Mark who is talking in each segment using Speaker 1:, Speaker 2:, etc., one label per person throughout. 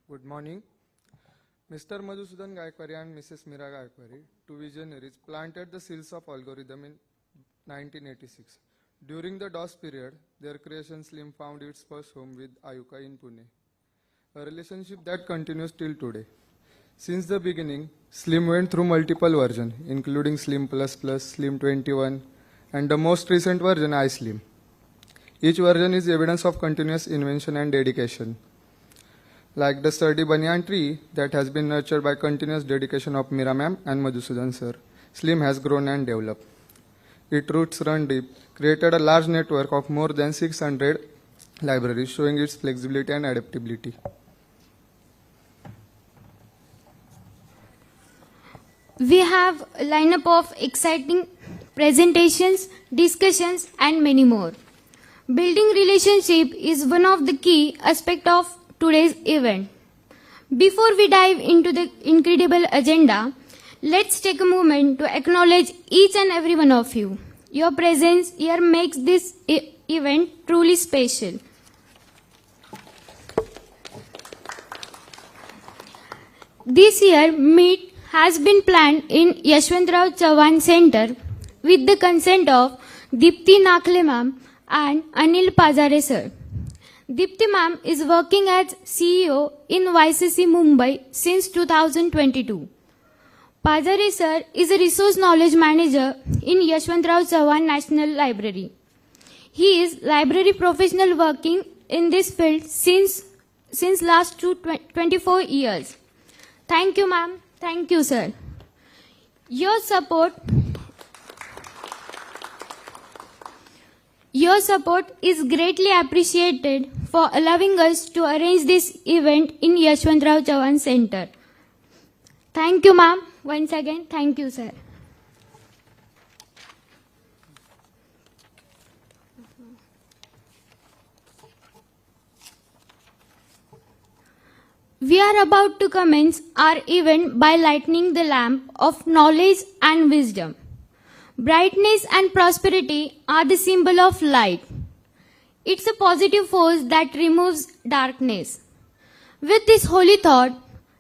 Speaker 1: Good morning. Mr. Madhusudan Gaikwari and Mrs. Meera Gaikwari, two visionaries, planted the seeds of algorithm in 1986. During the DOS period, their creation Slim found its first home with Ayuka in Pune, a relationship that continues till today. Since the beginning, Slim went through multiple versions, including Slim Plus Plus, Slim 21, and the most recent version, iSlim. Each version is evidence of continuous invention and dedication. Like the sturdy banyan tree that has been nurtured by continuous dedication of Meera ma'am and Madhusudan sir, Slim has grown and developed. Its roots run deep, created a large network of more than 600 libraries, showing its flexibility and adaptability.
Speaker 2: We have a lineup of exciting presentations, discussions, and many more. Building relationship is one of the key aspects of today's event. Before we dive into the incredible agenda, let's take a moment to acknowledge each and every one of you. Your presence here makes this event truly special. This year, meet has been planned in Yashwantrao Chavan Center with the consent of Dipti Nakle ma'am and Anil Pazare sir. Dipti ma'am is working as CEO in YCC Mumbai since 2022. Pazare sir is a resource knowledge manager in Yashwantrao Chavan National Library. He is library professional working in this field since last 24 years. Thank you ma'am. Thank you sir. Your support is greatly appreciated for allowing us to arrange this event in Yashwantrao Chavan Center. Thank you ma'am. Once again, thank you sir. We are about to commence our event by lighting the lamp of knowledge and wisdom. Brightness and prosperity are the symbol of light. It's a positive force that removes darkness. With this holy thought,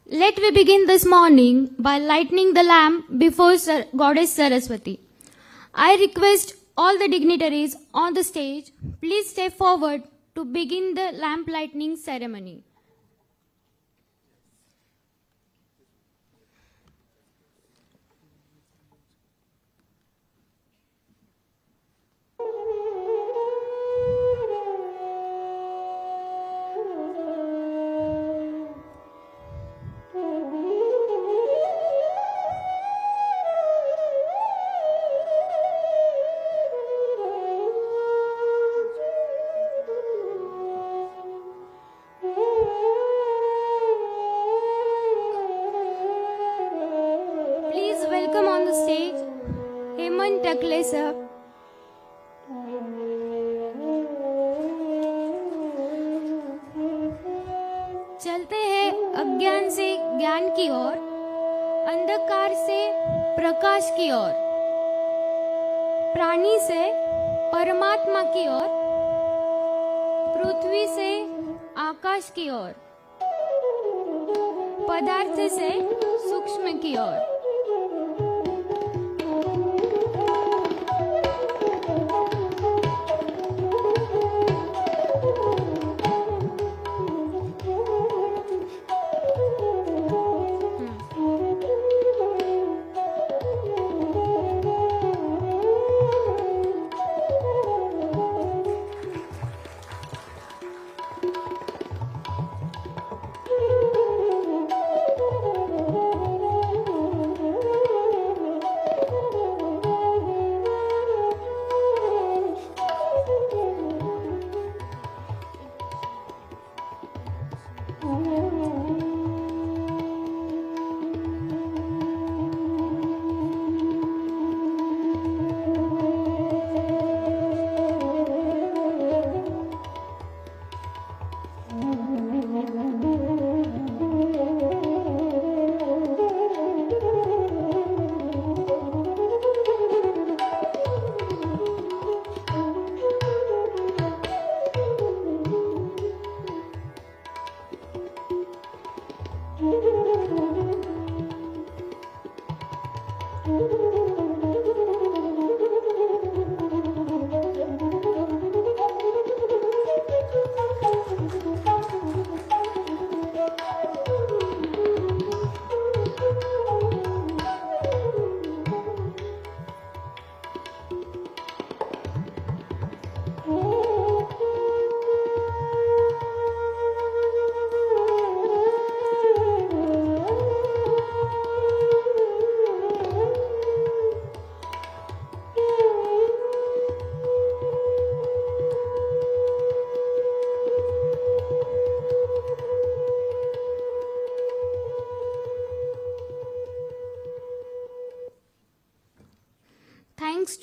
Speaker 2: let me begin this morning by lighting the lamp before Goddess Saraswati. I request all the dignitaries on the stage, please step forward to begin the lamp lighting ceremony. चलते हैं अज्ञान से ज्ञान की ओर, अंधकार से प्रकाश की ओर, प्राणी से परमात्मा की ओर, पृथ्वी से आकाश की ओर, पदार्थ से सूक्ष्म की ओर।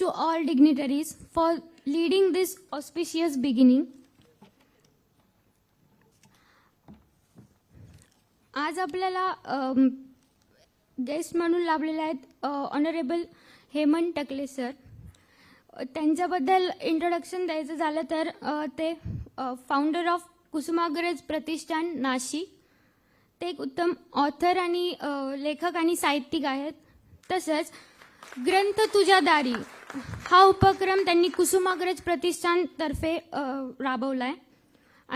Speaker 2: to all dignitaries for leading this auspicious beginning. आज आपल्याला गेस्ट म्हणून लाभलेले आहेत ऑनरेबल हेमंत टकले सर. त्यांच्याबद्दल इंट्रोडक्शन द्यायचं झालं तर ते फाउंडर ऑफ कुसुमाग्रज प्रतिष्ठान नाशिक. ते एक उत्तम ऑथर आणि लेखक आणि साहित्यिक आहेत. तसंच ग्रंथ तुझ्या दारी हा उपक्रम त्यांनी कुसुमाग्रज प्रतिष्ठानतर्फे राबवला आहे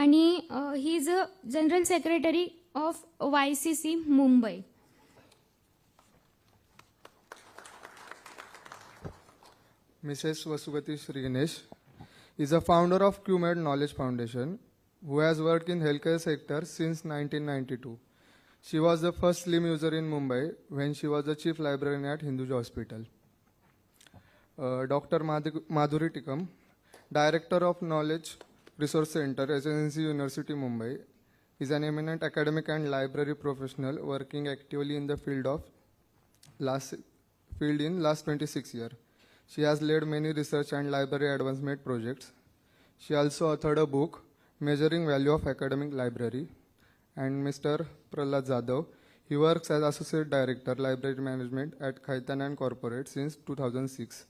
Speaker 2: आणि he is a general secretary of YCC Mumbai.
Speaker 1: Mrs. Vasubati Sriganesh is a founder of QMed Knowledge Foundation, who has worked in healthcare sector since 1992. She was the first slim user in Mumbai when she was the chief librarian at Hinduja Hospital. Dr. Madhuri Tikam, Director of Knowledge Resource Center, SNC University, Mumbai, is an eminent academic and library professional working actively in the field in last 26 years. She has led many research and library advancement projects. She also authored a book, Measuring Value of Academic Library. And Mr. Prahlad Jadhav, he works as Associate Director, Library Management at Khaitan and Corporate since 2006.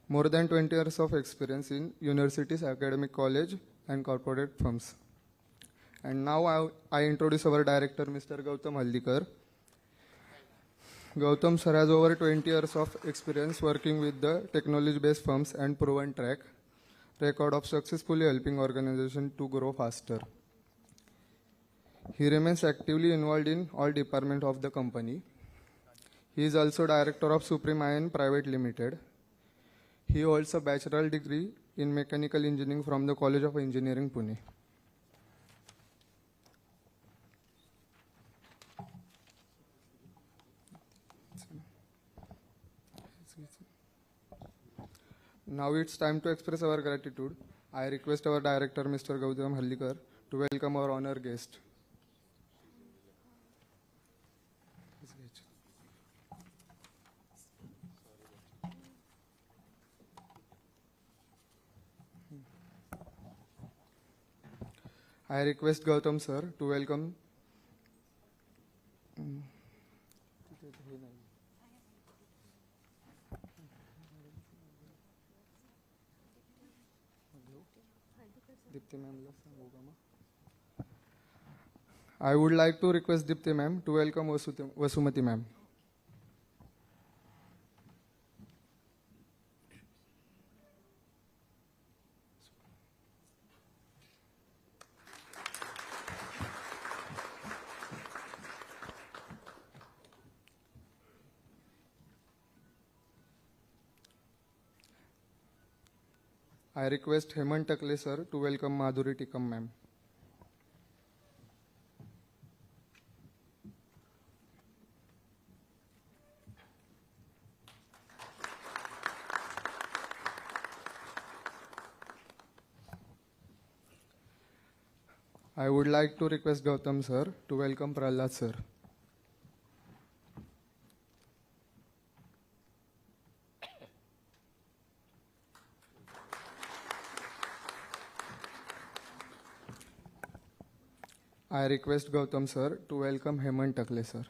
Speaker 1: More than 20 years of experience in universities, academic college, and corporate firms. And now I introduce our director, Mr. Gautam Haldikar. Gautam sir has over 20 years of experience working with the technology-based firms and proven track record of successfully helping organizations to grow faster. He remains actively involved in all departments of the company. He is also director of Supreme Iron Private Limited. He holds a bachelor's degree in mechanical engineering from the College of Engineering, Pune. Now it's time to express our gratitude. I request our director, Mr. Gautam Haldikar, to welcome our honored guest. I request Gautam sir to welcome I would like to request Dipti ma'am to welcome Vasumati ma'am. I request Hemant Takle sir to welcome Madhuri Tikam ma'am. I would like to request Gautam sir to welcome Prahlad sir. I request Gautam sir to welcome Hemant Takle sir.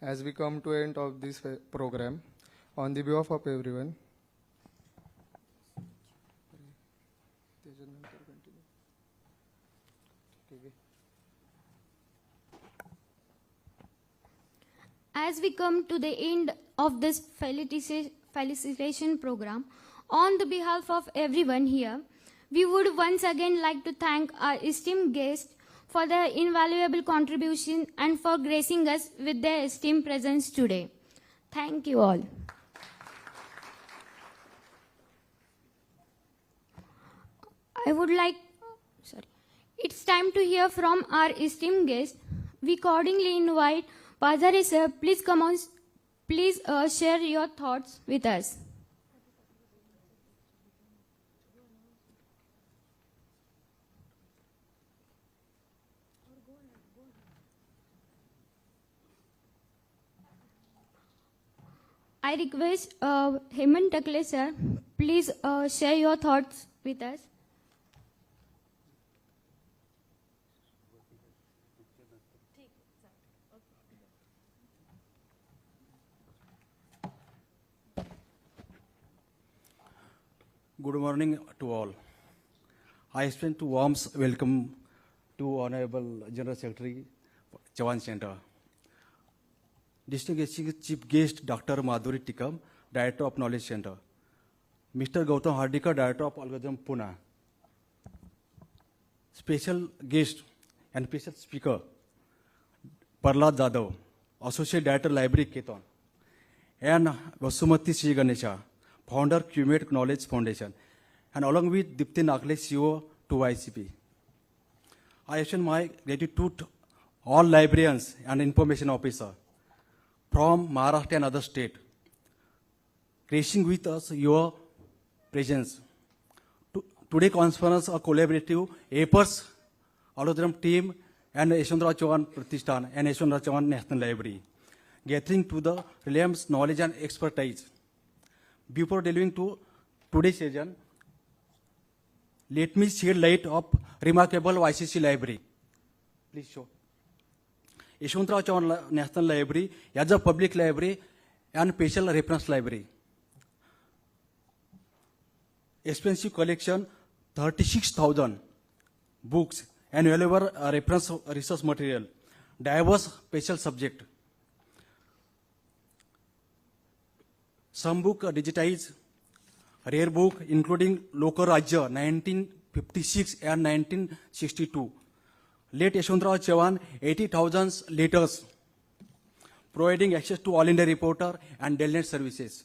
Speaker 1: As we come to end of this program, on the behalf of everyone,
Speaker 2: as we come to the end of this felicitation program, on the behalf of everyone here, we would once again like to thank our esteemed guests for their invaluable contribution and for gracing us with their esteemed presence today. Thank you all. It's time to hear from our esteemed guest. We accordingly invite Pazare sir, please come on. Please share your thoughts with us. I request Hemant Takle sir, please share your thoughts with us.
Speaker 3: Good morning to all. I extend to warm welcome to Honorable General Secretary, Chavan Center. Distinguished Chief Guest Dr. Madhuri Tikam, Director of Knowledge Center. Mr. Gautam Hardikar, Director of Algorithm Pune. Special guest and special speaker, Prahlad Jadhav, Associate Director Library Keton. And Vasumati Sri Ganesha, Founder QMate Knowledge Foundation, and along with Dipti Nakle, CEO to ICP. I extend my gratitude to all librarians and information officers from Maharashtra and other states, gracing with us your presence. Today conference a collaborative efforts, Algorithm team and Yeshwantrao Chauhan Pratishthan and Yeshwantrao Chauhan National Library, gathering to the relevant knowledge and expertise. Before delving to today's session, let me shed light of remarkable YCC library. Please show. Yeshwantrao Chauhan National Library as a public library and special reference library. Expensive collection, 36,000 books and valuable reference research material, diverse special subject. Some book digitized, rare book including Lok Rajya 1956 and 1962. Late Yeshwantrao Chauhan 80,000 letters, providing access to All India Reporter and Delnet services.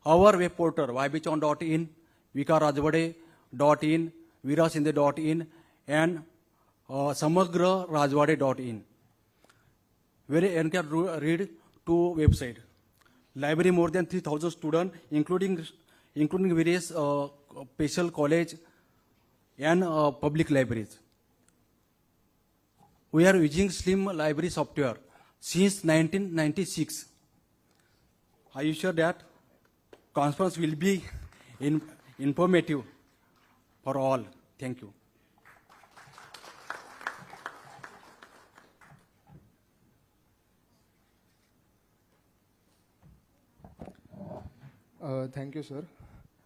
Speaker 3: Our web portal ybchauhan.in, vikarajwade.in, virasinde.in and samagrarajwade.in. Where you can read two websites. Library more than 3,000 students, including various special college and public libraries. We are using Slim library software since 1996. I assure that conference will be informative for all. Thank you.
Speaker 1: Thank you, sir.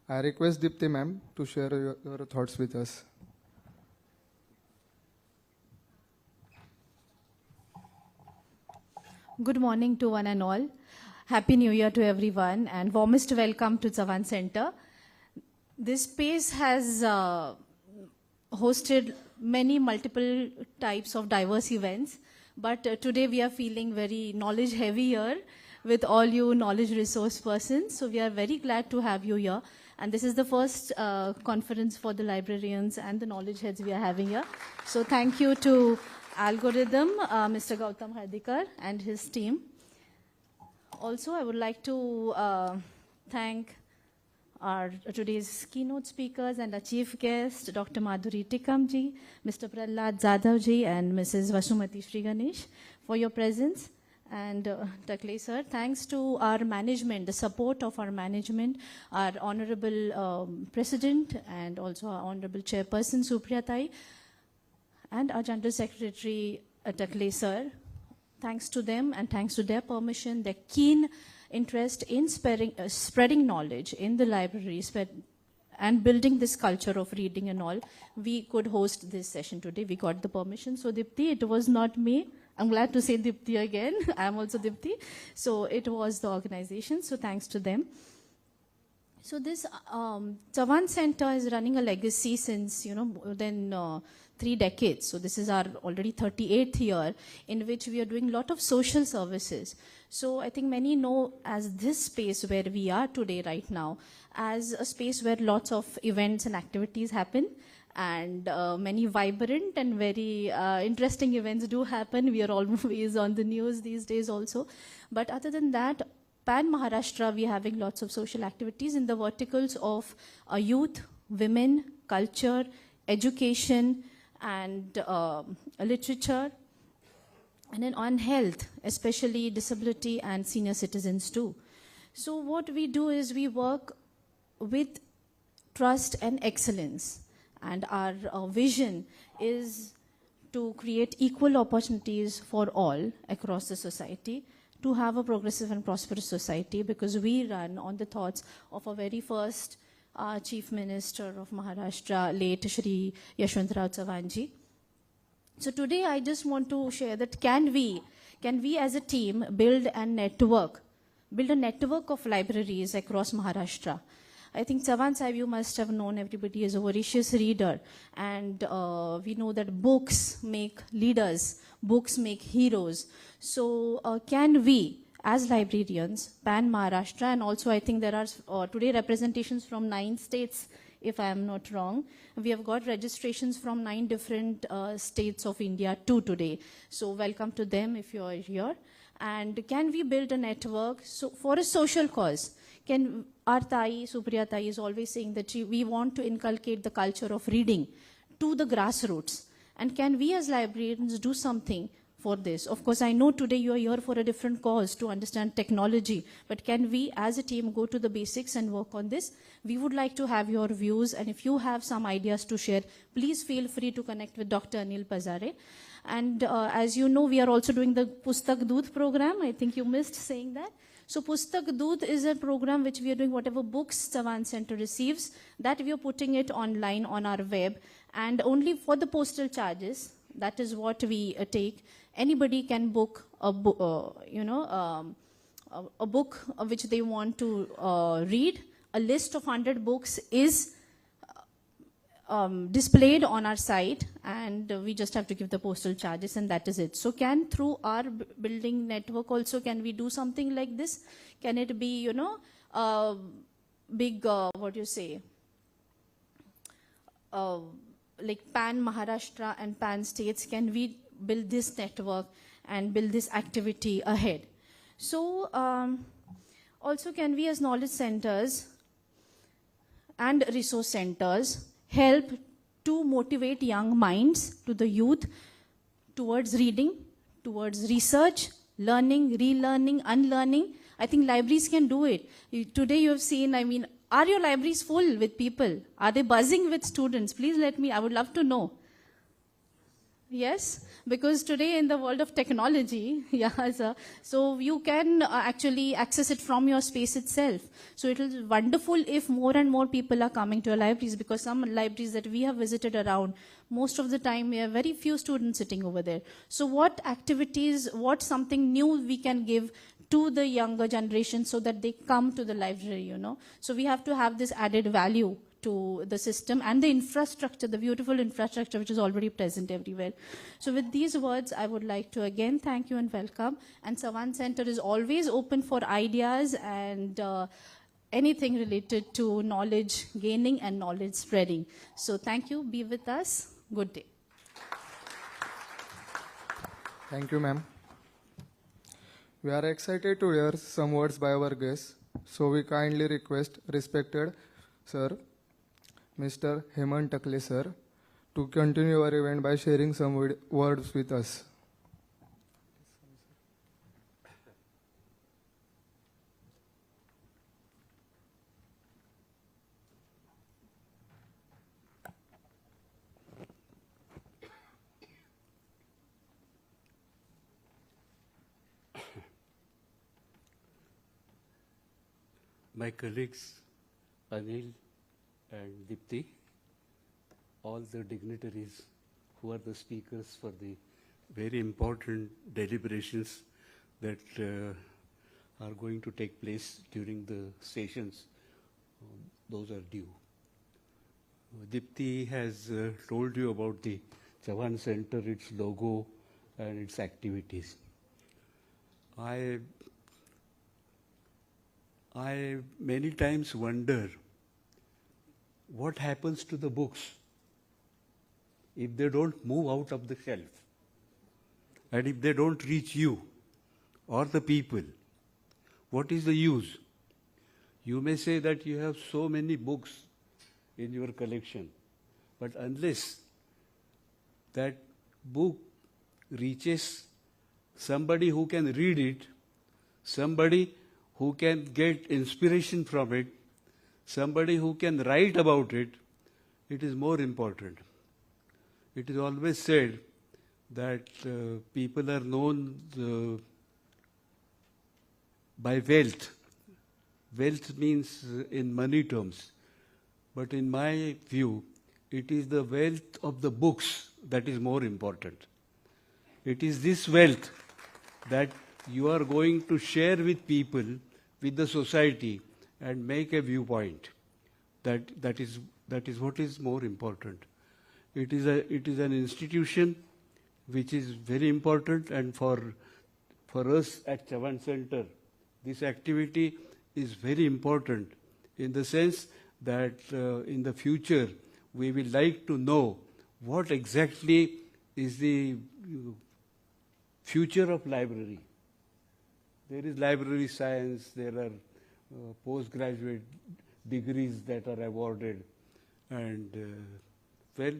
Speaker 1: I request Dipti ma'am to share your thoughts with us.
Speaker 4: Good morning to one and all. Happy New Year to everyone and warmest welcome to Chavan Center. This space has hosted many multiple types of diverse events, but today we are feeling very knowledge heavy here with all you knowledge resource persons. So we are very glad to have you here. And this is the first conference for the librarians and the knowledge heads we are having here. So thank you to Algorithm, Mr. Gautam Hardikar and his team. Also, I would like to thank our today's keynote speakers and our chief guest, Dr. Madhuri Tikamji, Mr. Prahlad Jadhavji, and Mrs. Vasumati Sri Ganesh for your presence. And Takle sir, thanks to our management, the support of our management, our honorable president and also our honorable chairperson Supriya Tai, and our general secretary Takle sir. Thanks to them and thanks to their permission, their keen interest in spreading knowledge in the library and building this culture of reading and all, we could host this session today. We got the permission. So Dipti, it was not me. I'm glad to say Dipti again. I'm also Dipti. So it was the organization. So thanks to them. So this Chavan Center is running a legacy since, more than 3 decades. So this is our already 38th year in which we are doing a lot of social services. So I think many know as this space where we are today right now as a space where lots of events and activities happen. and many vibrant and very interesting events do happen. We are always on the news these days also. But other than that, Pan Maharashtra, we are having lots of social activities in the verticals of youth, women, culture, education, and literature, and then on health, especially disability and senior citizens too. So what we do is we work with trust and excellence, and our vision is to create equal opportunities for all across the society, to have a progressive and prosperous society, because we run on the thoughts of our very first Chief Minister of Maharashtra, late Shri Yashwantrao Chavanji. So today I just want to share that can we as a team build a network of libraries across Maharashtra. I think Chavan Sahib, you must have known, everybody is a voracious reader, and we know that books make leaders, books make heroes. So can we, as librarians, Pan Maharashtra, and also I think there are today representations from 9 states, if I am not wrong. We have got registrations from 9 different states of India too today. So welcome to them if you are here. And can we build a network for a social cause? Our Thai, Supriya Thai, is always saying that we want to inculcate the culture of reading to the grassroots. And can we as librarians do something for this? Of course, I know today you are here for a different cause to understand technology, but can we as a team go to the basics and work on this? We would like to have your views, and if you have some ideas to share, please feel free to connect with Dr. Anil Pazare. And as you know, we are also doing the Pustak Doodh program. I think you missed saying that. So Pustak Doodh is a program which we are doing, whatever books Chavan Center receives, that we are putting it online on our web, and only for the postal charges. That is what we take. Anybody can book a book, a book which they want to read. A list of 100 books is displayed on our site, and we just have to give the postal charges, and that is it. So through our building network also, can we do something like this? Can it be, big, like Pan Maharashtra and Pan states, can we build this network and build this activity ahead? So also, can we as knowledge centers and resource centers help to motivate young minds, to the youth, towards reading, towards research, learning, relearning, unlearning? I think libraries can do it. Today you have seen, are your libraries full with people? Are they buzzing with students? Please I would love to know. Yes, because today in the world of technology, so you can actually access it from your space itself. So it is wonderful if more and more people are coming to our libraries, because some libraries that we have visited around, most of the time we have very few students sitting over there. So what activities, what something new we can give to the younger generation so that they come to the library, So we have to have this added value to the system and the infrastructure, the beautiful infrastructure which is already present everywhere. So with these words, I would like to again thank you and welcome. And Chavan Center is always open for ideas and anything related to knowledge gaining and knowledge spreading. So thank you. Be with us. Good day.
Speaker 1: Thank you, ma'am. We are excited to hear some words by our guests, so we kindly request respected Sir, Mr. Hemant Takle sir, to continue our event by sharing some words with us.
Speaker 5: My colleagues Anil and Dipti, all the dignitaries who are the speakers for the very important deliberations that are going to take place during the sessions, those are due. Dipti has told you about the Chavan Center, its logo and its activities. I many times wonder what happens to the books if they don't move out of the shelf, and if they don't reach you or the people, what is the use? You may say that you have so many books in your collection, but unless that book reaches somebody who can read it, somebody who can get inspiration from it, somebody who can write about it, it is more important. It is always said that people are known by wealth. Wealth means in money terms. But in my view, it is the wealth of the books that is more important. It is this wealth that you are going to share with people, with the society, and make a viewpoint. That is what is more important. It is an institution which is very important, and for us at Chavan Center, this activity is very important in the sense that in the future we will like to know what exactly is the future of library. There is library science, there are postgraduate degrees that are awarded, and well,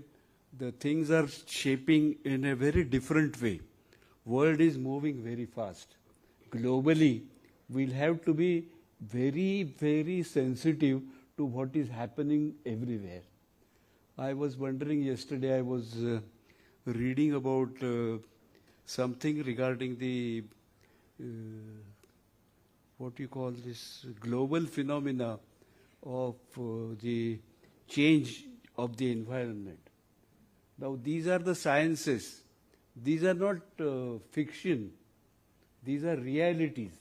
Speaker 5: the things are shaping in a very different way. World is moving very fast. Globally, we'll have to be very, very sensitive to what is happening everywhere. I was wondering yesterday, I was reading about something regarding the what you call this global phenomena of the change of the environment. Now, these are the sciences. These are not fiction. These are realities.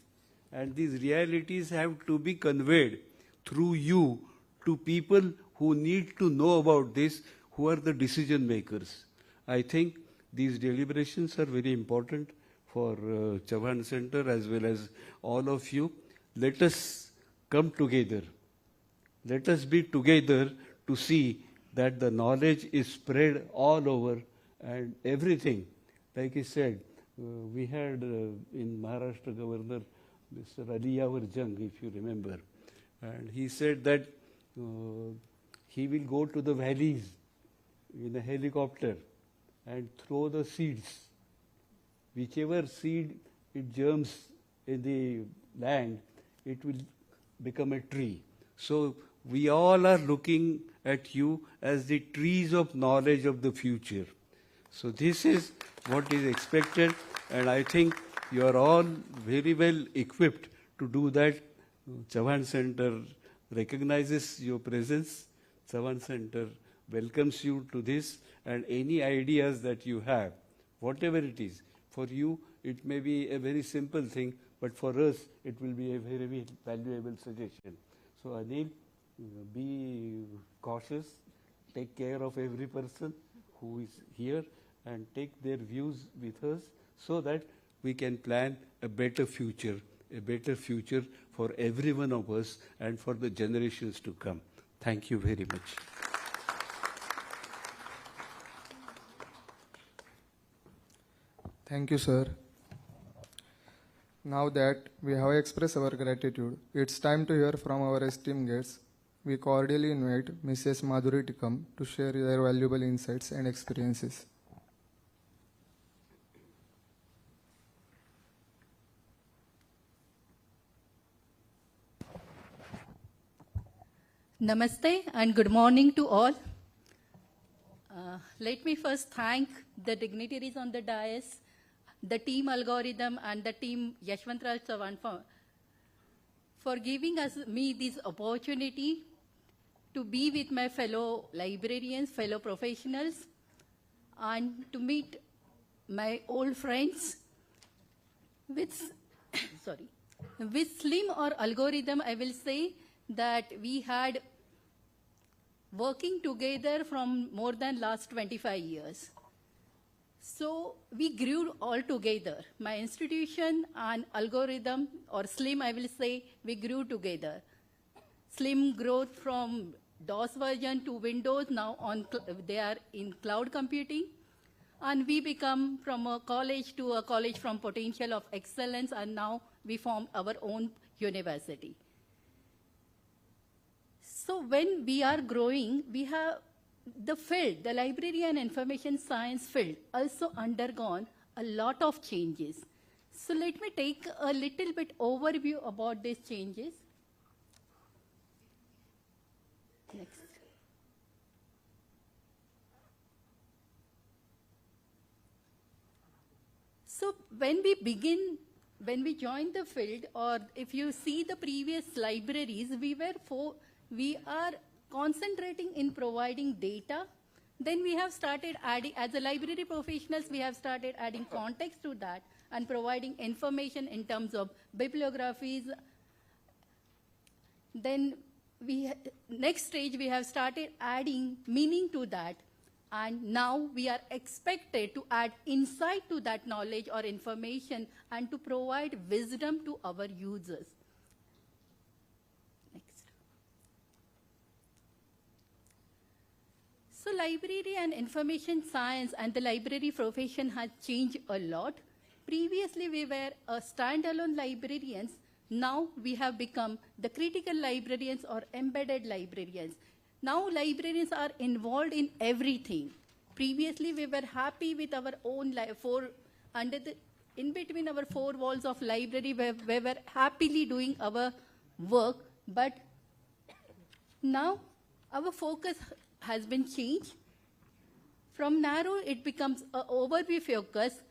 Speaker 5: And these realities have to be conveyed through you to people who need to know about this, who are the decision makers. I think these deliberations are very important for Chavan Center as well as all of you. Let us come together. Let us be together to see that the knowledge is spread all over and everything. Like I said, we had in Maharashtra Governor Mr. Ali Yavar Jung, if you remember, and he said that he will go to the valleys in a helicopter and throw the seeds. Whichever seed it germs in the land, it will become a tree. So we all are looking at you as the trees of knowledge of the future. So this is what is expected, and I think you are all very well equipped to do that. Chavan Center recognizes your presence. Chavan Center welcomes you to this, and any ideas that you have, whatever it is, for you it may be a very simple thing, but for us it will be a very, very valuable suggestion. So Anil, be cautious, take care of every person who is here and take their views with us so that we can plan a better future for every one of us and for the generations to come. Thank you very much.
Speaker 1: Thank you, sir. Now that we have expressed our gratitude, it's time to hear from our esteemed guests. We cordially invite Mrs. Madhuri Tikam to share their valuable insights and experiences.
Speaker 6: Namaste and good morning to all. Let me first thank the dignitaries on the dais, the team Algorithm and the team Yashwantrao Chavan for giving me this opportunity to be with my fellow librarians, fellow professionals, and to meet my old friends with, with Slim or Algorithm. I will say that we had working together from more than last 25 years. So we grew all together. My institution and Algorithm or Slim, I will say, we grew together. Slim growth from DOS version to Windows, now they are in cloud computing. And we become from a college to a college from potential of excellence, and now we form our own university. So when we are growing, we have the field, the library and information science field, also undergone a lot of changes. So let me take a little bit overview about these changes. Next. So when we joined the field, or if you see the previous libraries, we are concentrating in providing data. Then we have started adding, as a library professionals, we have started adding context to that and providing information in terms of bibliographies. Then next stage, we have started adding meaning to that. And now we are expected to add insight to that knowledge or information and to provide wisdom to our users. Next. So library and information science and the library profession has changed a lot. Previously, we were a standalone librarians. Now we have become the critical librarians or embedded librarians. Now librarians are involved in everything. Previously, we were happy with our own in between our four walls of library, we were happily doing our work. But now our focus has been changed. From narrow, it becomes an overview focus.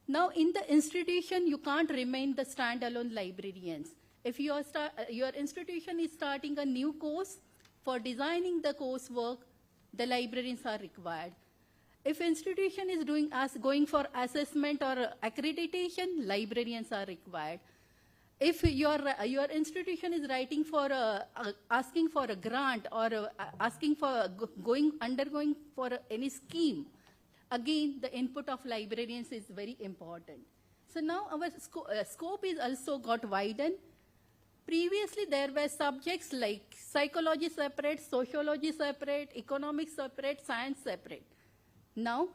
Speaker 6: Now in the institution, you can't remain the standalone librarians. If your institution is starting a new course, for designing the coursework, the librarians are required. If institution is going for assessment or accreditation, librarians are required. If your institution is writing for asking for a grant or asking for undergoing for any scheme, again the input of librarians is very important. So now our scope is also got widened. Previously, there were subjects like psychology separate, sociology separate, economics separate, science separate. Now,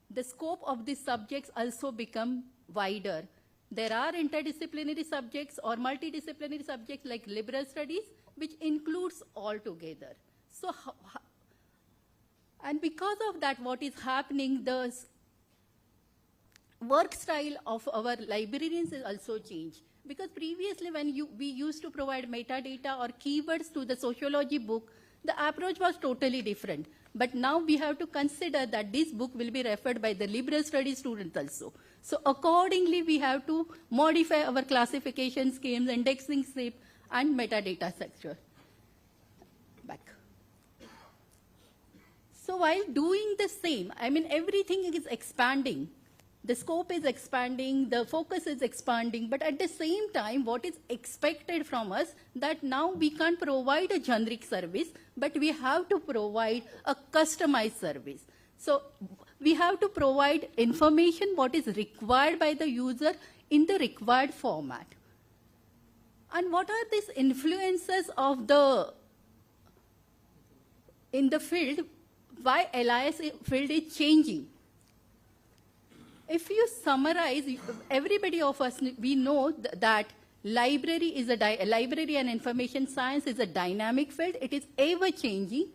Speaker 6: the scope of these subjects also become wider. There are interdisciplinary subjects or multidisciplinary subjects like liberal studies, which includes all together. So, and because of that, what is happening, the work style of our librarians is also changed. Because previously when we used to provide metadata or keywords to the sociology book, the approach was totally different. But now we have to consider that this book will be referred by the liberal studies students also. So accordingly, we have to modify our classification schemes, indexing scheme, and metadata structure. Back. So while doing the same, I mean, everything is expanding. The scope is expanding, the focus is expanding, but at the same time, what is expected from us that now we can't provide a generic service, but we have to provide a customized service. So we have to provide information what is required by the user in the required format. And what are these influences of in the field, why LIS field is changing? If you summarize, everybody of us, we know that library and information science is a dynamic field. It is ever changing.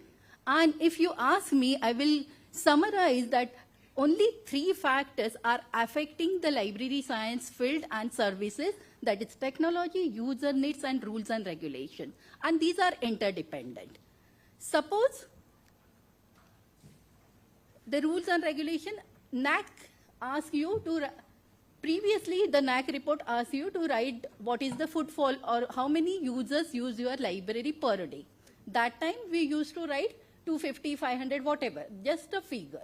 Speaker 6: And if you ask me, I will summarize that only 3 factors are affecting the library science field and services. That is technology, user needs, and rules and regulations. And these are interdependent. Suppose the rules and regulation, NAC ask you to, previously the NAC report asks you to write what is the footfall or how many users use your library per day. That time we used to write 250, 500, whatever, just a figure.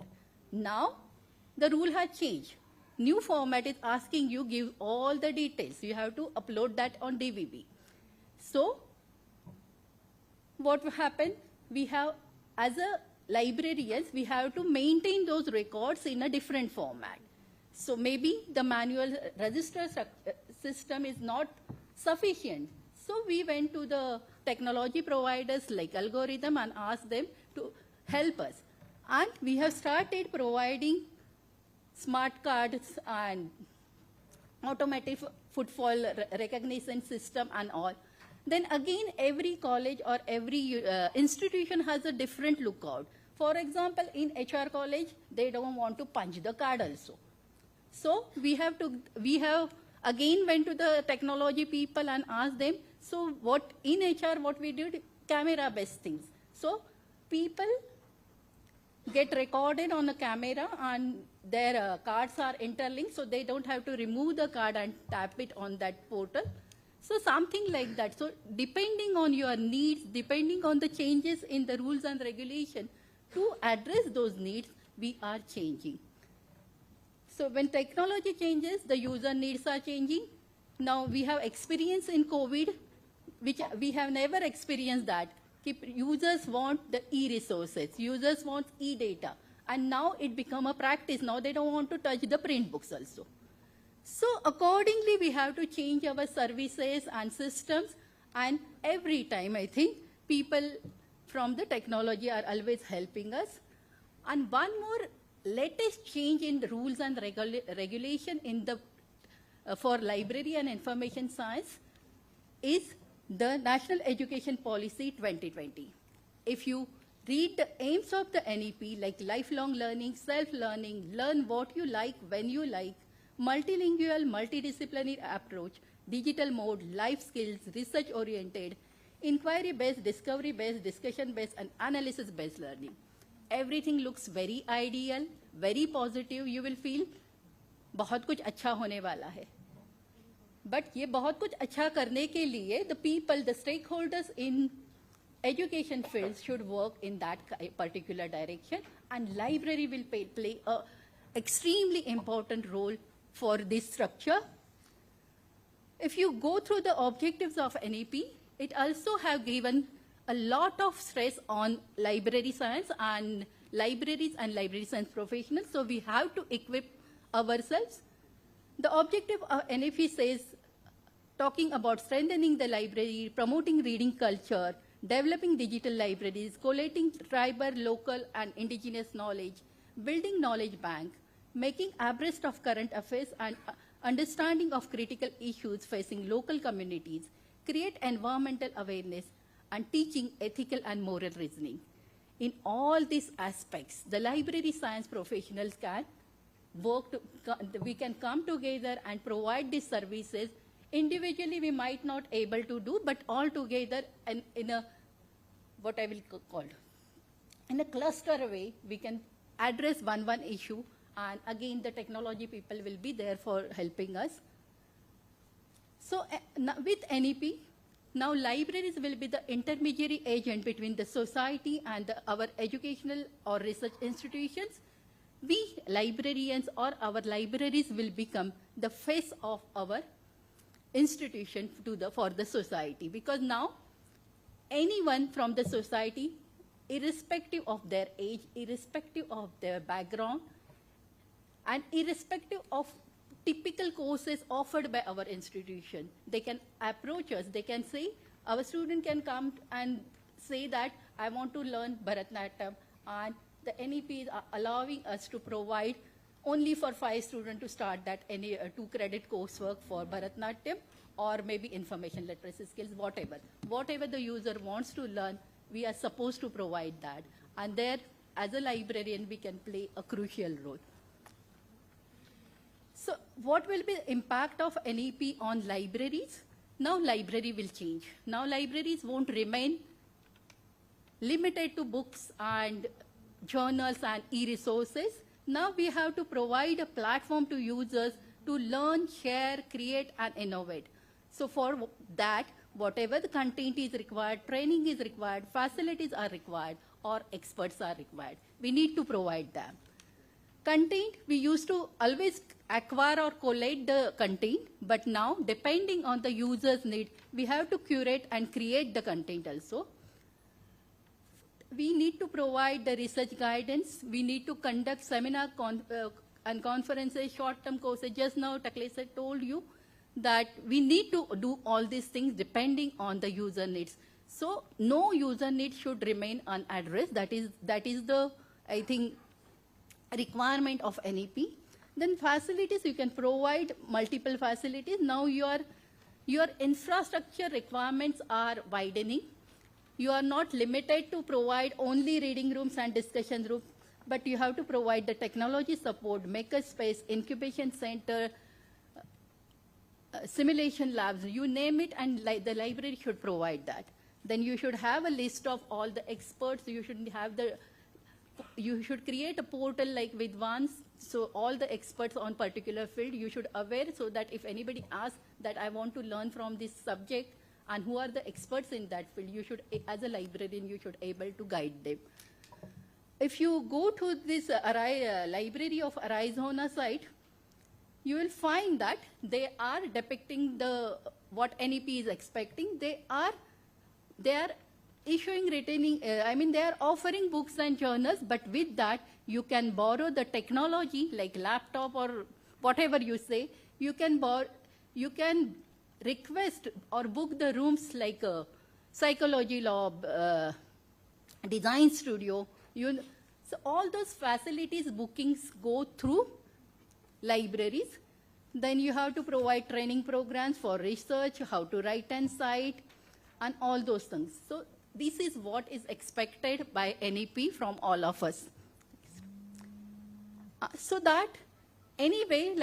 Speaker 6: Now the rule has changed. New format is asking you give all the details. You have to upload that on DVB. So what will happen? We have, as a librarians, we have to maintain those records in a different format. So maybe the manual register system is not sufficient. So we went to the technology providers like algorithm and ask them to help us. And we have started providing smart cards and automatic footfall recognition system and all. Then again, every college or every institution has a different lookout. For example, in HR college, they don't want to punch the card also. So we have again went to the technology people and asked them, so what in HR, what we did, camera-based things. So people get recorded on a camera and their cards are interlinked, so they don't have to remove the card and tap it on that portal. So something like that. So depending on your needs, depending on the changes in the rules and regulation, to address those needs, we are changing. So when technology changes, the user needs are changing. Now we have experience in COVID, which we have never experienced that. Users want the e-resources, users want e-data, and now it become a practice. Now they don't want to touch the print books also. So accordingly, we have to change our services and systems, and every time I think people from the technology are always helping us. And one more latest change in the rules and regulation in the for library and information science is the National Education Policy 2020. If you read the aims of the NEP, like lifelong learning, self-learning, learn what you like, when you like, multilingual, multidisciplinary approach, digital mode, life skills, research-oriented, inquiry-based, discovery-based, discussion-based, and analysis-based learning. Everything looks very ideal, very positive. You will feel बहुत कुछ अच्छा होने वाला है. But ये बहुत कुछ अच्छा करने के लिए the people, the stakeholders in education fields should work in that particular direction, and library will play a extremely important role for this structure. If you go through the objectives of NEP, it also have given a lot of stress on library science and libraries and library science professionals, so we have to equip ourselves. The objective of NEP says, talking about strengthening the library, promoting reading culture, developing digital libraries, collating tribal, local, and indigenous knowledge, building knowledge bank, making abreast of current affairs and understanding of critical issues facing local communities, create environmental awareness, and teaching ethical and moral reasoning. In all these aspects, the library science professionals can work, we can come together and provide these services. Individually, we might not able to do, but all together and in a, what I will call, in a cluster way, we can address one issue, and again, the technology people will be there for helping us. So with NEP, now libraries will be the intermediary agent between the society and our educational or research institutions. We librarians or our libraries will become the face of our institution for the society, because now anyone from the society, irrespective of their age, irrespective of their background, and irrespective of typical courses offered by our institution, they can approach us. They can say, our student can come and say that I want to learn Bharatanatyam, and the NEP is allowing us to provide only for 5 students to start that 2-credit coursework for Bharatanatyam or maybe information literacy skills, whatever. Whatever the user wants to learn, we are supposed to provide that. And there, as a librarian, we can play a crucial role. So what will be the impact of NEP on libraries? Now library will change. Now libraries won't remain limited to books and journals and e-resources. Now we have to provide a platform to users to learn, share, create, and innovate. So for that, whatever the content is required, training is required, facilities are required, or experts are required, we need to provide them. Content, we used to always acquire or collate the content, but now, depending on the user's need, we have to curate and create the content also. We need to provide the research guidance. We need to conduct seminar and conferences, short-term courses. Just now, Taklesa told you that we need to do all these things depending on the user needs. So no user need should remain unaddressed. That is the, I think, requirement of NEP. Then facilities, you can provide multiple facilities. Now your infrastructure requirements are widening. You are not limited to provide only reading rooms and discussion rooms, but you have to provide the technology support, makerspace, incubation center, simulation labs, you name it, and the library should provide that. Then you should have a list of all the experts. You should create a portal like Vidvans, so all the experts on particular field you should aware, so that if anybody asks that I want to learn from this subject and who are the experts in that field, you should, as a librarian, you should able to guide them. If you go to this library of Arizona site, you will find that they are depicting what NEP is expecting. They are issuing they are offering books and journals, but with that you can borrow the technology like laptop or whatever you say. You can request or book the rooms like psychology lab, design studio. So all those facilities bookings go through libraries. Then you have to provide training programs for research, how to write and cite, and all those things. So this is what is expected by NEP from all of us. So that anyway,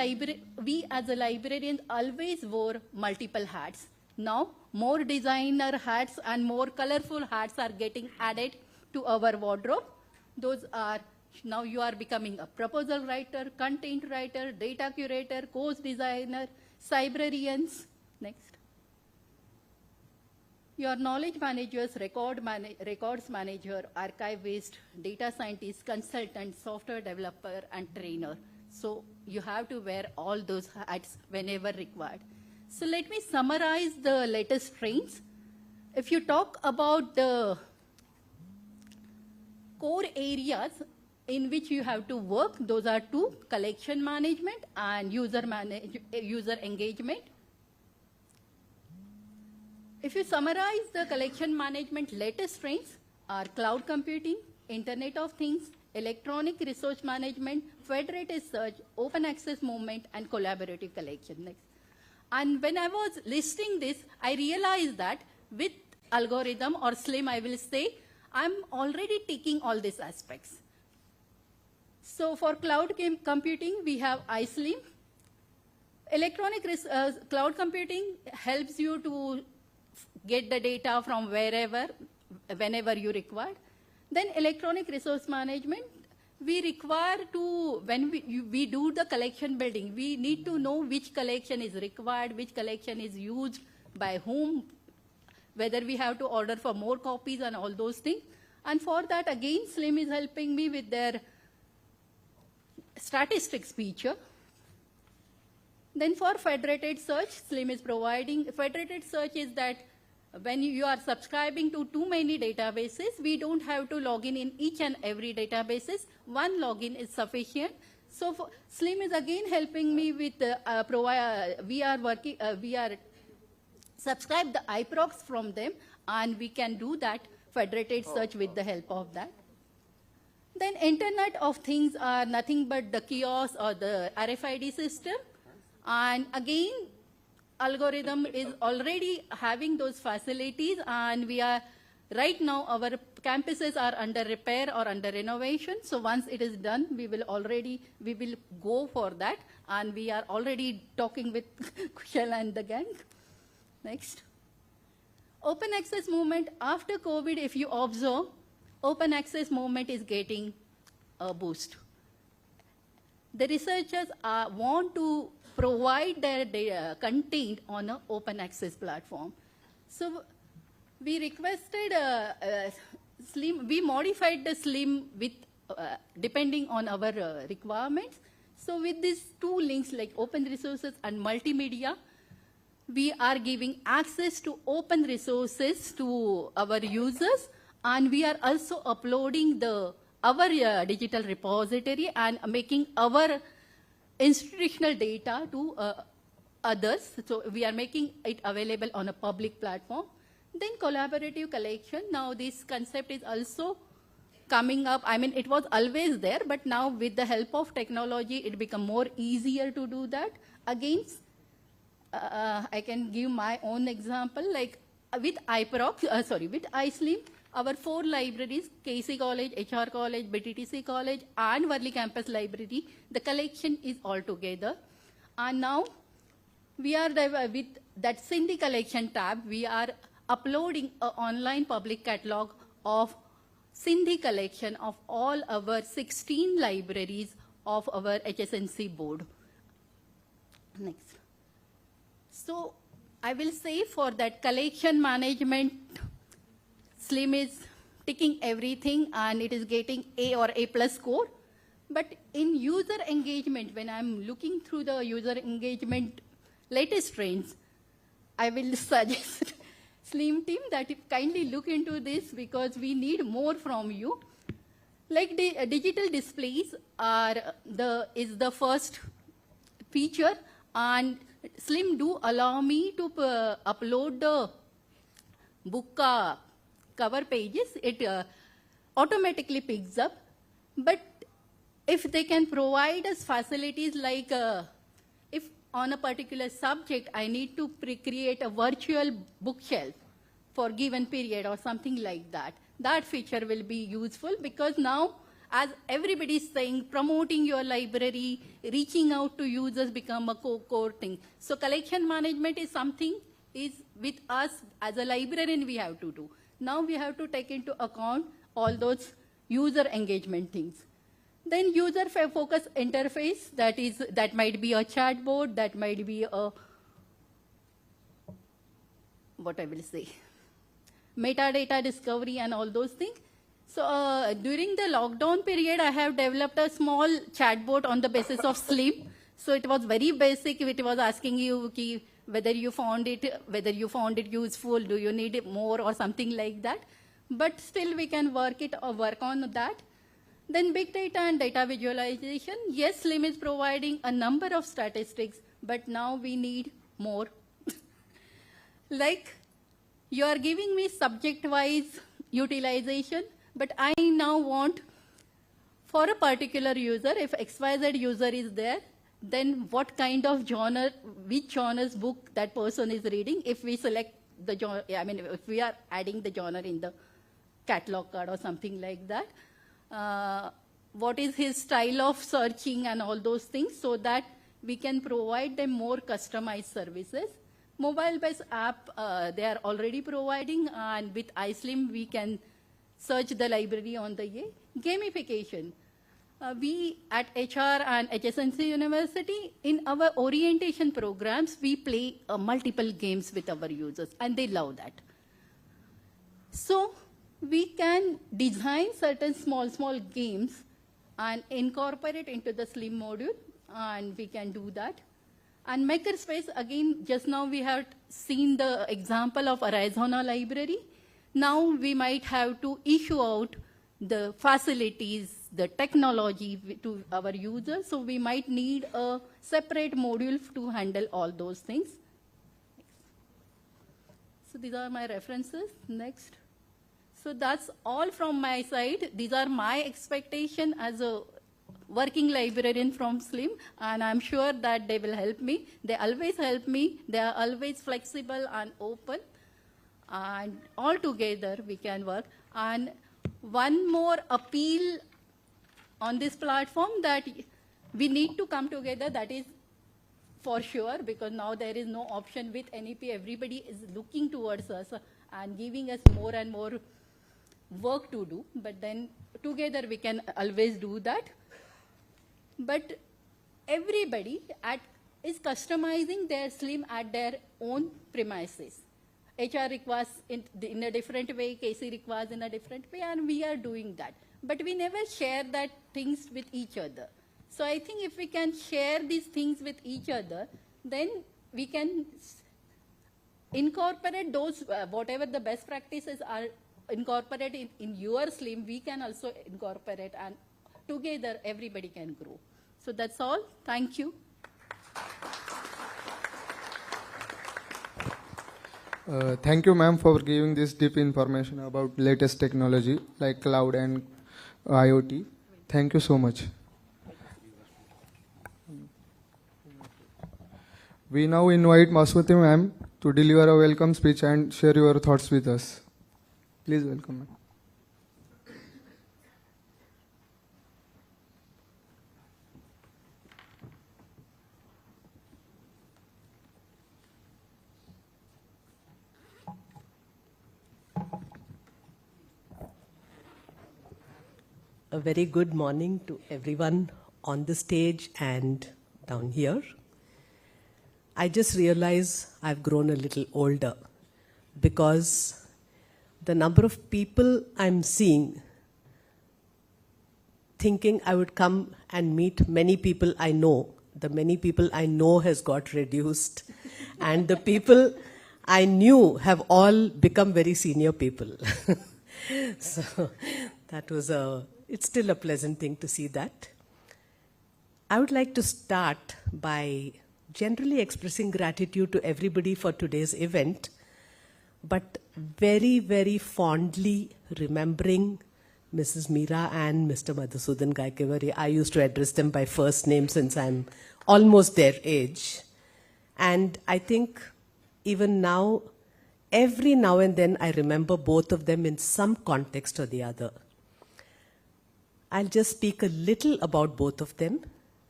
Speaker 6: we as a librarian always wore multiple hats. Now more designer hats and more colorful hats are getting added to our wardrobe. Those are, now you are becoming a proposal writer, content writer, data curator, course designer, librarians. Next. Your knowledge managers, records manager, archivist, data scientist, consultant, software developer, and trainer. So you have to wear all those hats whenever required. So let me summarize the latest trends. If you talk about the core areas in which you have to work, those are two: collection management and user engagement. If you summarize the collection management latest trends are cloud computing, Internet of Things, electronic resource management, federated search, open access movement, and collaborative collection. Next. And when I was listing this, I realized that with algorithm or SLIM, I will say, I'm already taking all these aspects. So for cloud computing, we have iSLIM. Electronic cloud computing helps you to get the data from wherever, whenever you require. Then electronic resource management, we require to, when we do the collection building, we need to know which collection is required, which collection is used by whom, whether we have to order for more copies and all those things. And for that, again, SLIM is helping me with their statistics feature. Then for federated search, SLIM is providing, federated search is that when you are subscribing to too many databases, we don't have to log in each and every databases. One login is sufficient. So for, SLIM is again helping me with, we are subscribe the iProcs from them, and we can do that federated search with the help of that. Then Internet of Things are nothing but the kiosk or the RFID system. And again, algorithm is already having those facilities, and we are, right now our campuses are under repair or under renovation. So once it is done, we will go for that, and we are already talking with Kushal and the gang. Next. Open access movement after COVID, if you observe, open access movement is getting a boost. The researchers want to provide their content on an open access platform. So we requested SLIM, we modified the SLIM with, depending on our requirements. So with these two links like open resources and multimedia, we are giving access to open resources to our users, and we are also uploading our digital repository and making our institutional data to others. So we are making it available on a public platform. Then collaborative collection. Now this concept is also coming up. I mean, it was always there, but now with the help of technology, it become more easier to do that. Again, I can give my own example, like with with iSlim, our 4 libraries, KC College, HR College, BTTC College, and Worli Campus Library, the collection is all together. And now we are, with that Sindhi collection tab, we are uploading an online public catalog of Sindhi collection of all our 16 libraries of our HSNC board. Next. So I will say for that collection management, Slim is ticking everything and it is getting A or A plus score. But in user engagement, when I'm looking through the user engagement latest trends, I will suggest Slim team that you kindly look into this because we need more from you. Like the digital displays is the first feature, and Slim do allow me to upload the book cover pages. It automatically picks up. But if they can provide us facilities like if on a particular subject I need to create a virtual bookshelf for given period or something like that, that feature will be useful because now, as everybody is saying, promoting your library, reaching out to users become a core thing. So collection management is something is with us as a librarian we have to do. Now we have to take into account all those user engagement things. Then user focus interface, that might be a chatbot, that might be a, what I will say, metadata discovery and all those things. So during the lockdown period, I have developed a small chatbot on the basis of Slim. So it was very basic. It was asking you whether you found it useful, do you need it more or something like that. But still we can work on that. Then big data and data visualization. Yes, Slim is providing a number of statistics, but now we need more. Like you are giving me subject-wise utilization, but I now want for a particular user, if XYZ user is there, then what kind of genre, which genre's book that person is reading, if we select the genre, if we are adding the genre in the catalog card or something like that, what is his style of searching and all those things, so that we can provide them more customized services. Mobile-based app, they are already providing, and with iSlim, we can search the library on the way. Gamification. We at HR and HSNC University, in our orientation programs, we play multiple games with our users, and they love that. So we can design certain small games and incorporate into the Slim module, and we can do that. And Makerspace, again, just now we have seen the example of Arizona library. Now we might have to issue out the facilities, the technology to our users. So we might need a separate module to handle all those things. So these are my references. Next. So that's all from my side. These are my expectation as a working librarian from Slim, and I'm sure that they will help me. They always help me. They are always flexible and open, and all together we can work. And one more appeal on this platform, that we need to come together, that is for sure, because now there is no option with NEP. Everybody is looking towards us and giving us more and more work to do, but then together we can always do that. But everybody is customizing their Slim at their own premises. HR requires in a different way, KC requires in a different way, and we are doing that. But we never share that things with each other. So I think if we can share these things with each other, then we can incorporate those, whatever the best practices are incorporated in your Slim, we can also incorporate, and together everybody can grow. So that's all. Thank you.
Speaker 1: Thank you, ma'am, for giving this deep information about latest technology like cloud and IoT. Thank you so much. We now invite Maswati ma'am to deliver a welcome speech and share your thoughts with us. Please welcome, ma'am.
Speaker 7: A very good morning to everyone on the stage and down here. I just realize I've grown a little older because the number of people I'm seeing, thinking I would come and meet many people I know, the many people I know has got reduced, and the people I knew have all become very senior people. So that was it's still a pleasant thing to see that. I would like to start by generally expressing gratitude to everybody for today's event, but very, very fondly remembering Mrs. Meera and Mr. Madhusudan Gaikewari. I used to address them by first name since I'm almost their age. And I think even now, every now and then I remember both of them in some context or the other. I'll just speak a little about both of them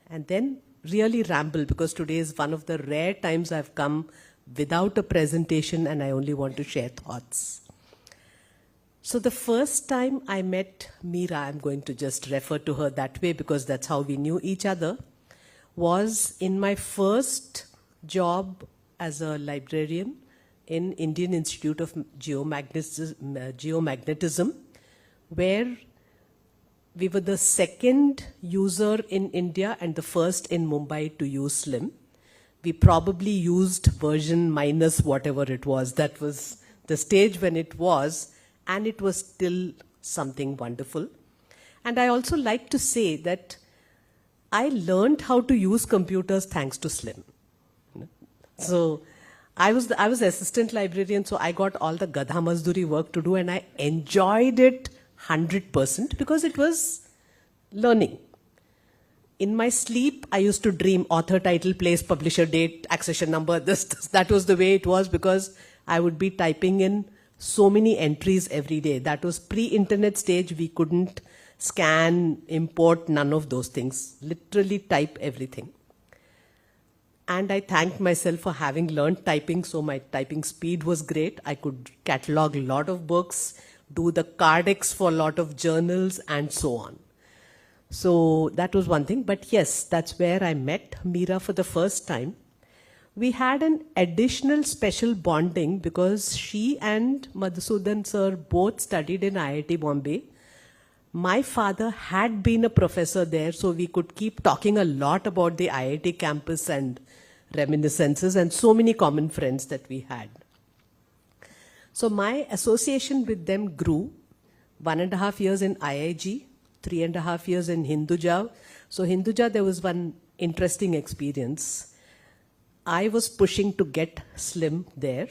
Speaker 7: and then really ramble, because today is one of the rare times I've come without a presentation and I only want to share thoughts. So the first time I met Meera, I'm going to just refer to her that way because that's how we knew each other, was in my first job as a librarian in Indian Institute of Geomagnetism, where we were the second user in India and the first in Mumbai to use SLIM. We probably used version minus whatever it was. That was the stage when it was, and it was still something wonderful. And I also like to say that I learned how to use computers thanks to SLIM. So I was assistant librarian, so I got all the Gadha Mazduri work to do, and I enjoyed it 100% because it was learning. In my sleep, I used to dream author, title, place, publisher, date, accession number. That was the way it was because I would be typing in so many entries every day. That was pre-internet stage. We couldn't scan, import, none of those things. Literally type everything. And I thanked myself for having learned typing, so my typing speed was great. I could catalog a lot of books, do the cardex for a lot of journals, and so on. So that was one thing. But yes, that's where I met Meera for the first time. We had an additional special bonding because she and Madhusudan sir both studied in IIT Bombay. My father had been a professor there, so we could keep talking a lot about the IIT campus and reminiscences, and so many common friends that we had. So my association with them grew. 1.5 years in IIG, 3.5 years in Hinduja. So Hinduja, there was one interesting experience. I was pushing to get SLIM there.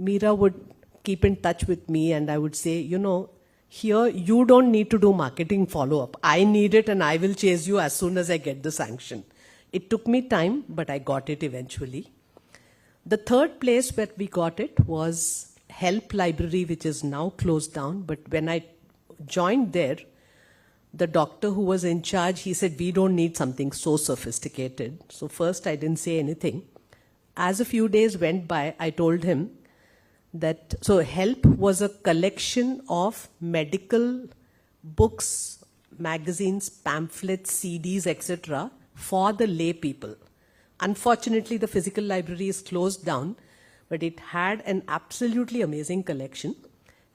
Speaker 7: Meera would keep in touch with me and I would say, you know, here you don't need to do marketing follow-up. I need it and I will chase you as soon as I get the sanction. It took me time, but I got it eventually. The third place where we got it was Help Library, which is now closed down. But when I joined there, the doctor who was in charge, he said, we don't need something so sophisticated. So first I didn't say anything. As a few days went by, I told him that, so Help was a collection of medical books, magazines, pamphlets, CDs, etc. for the lay people. Unfortunately, the physical library is closed down, but it had an absolutely amazing collection.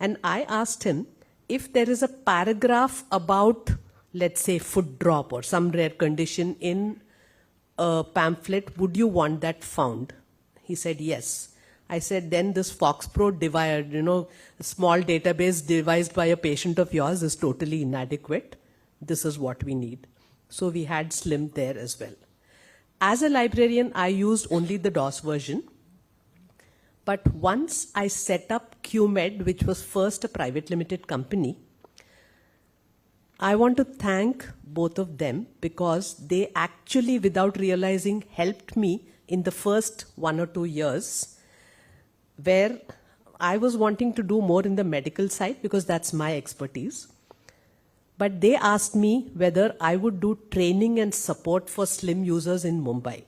Speaker 7: And I asked him, if there is a paragraph about, let's say, foot drop or some rare condition in a pamphlet, would you want that found? He said, yes. I said, then this FoxPro divided, a small database devised by a patient of yours is totally inadequate. This is what we need. So we had SLIM there as well. As a librarian, I used only the DOS version. But once I set up QMed, which was first a private limited company, I want to thank both of them because they actually, without realizing, helped me in the first 1 or 2 years where I was wanting to do more in the medical side because that's my expertise. But they asked me whether I would do training and support for SLIM users in Mumbai.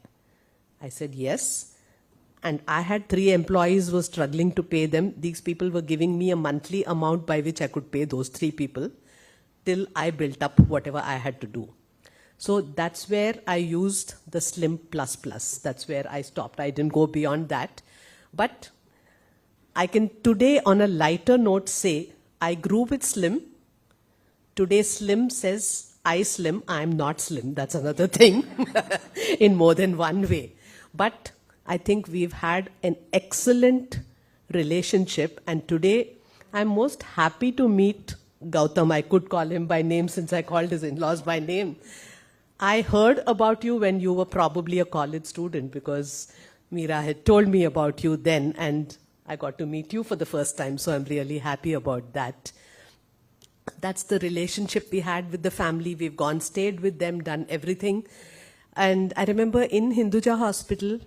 Speaker 7: I said yes. And I had 3 employees, was struggling to pay them. These people were giving me a monthly amount by which I could pay those 3 people till I built up whatever I had to do. So that's where I used the SLIM++. That's where I stopped. I didn't go beyond that. But I can today on a lighter note say, I grew with SLIM. Today SLIM says, I slim, I'm not slim. That's another thing in more than one way. But I think we've had an excellent relationship, and today I'm most happy to meet Gautam. I could call him by name since I called his in-laws by name. I heard about you when you were probably a college student because Meera had told me about you then, and I got to meet you for the first time, so I'm really happy about that. That's the relationship we had with the family. We've gone, stayed with them, done everything. And I remember in Hinduja Hospital,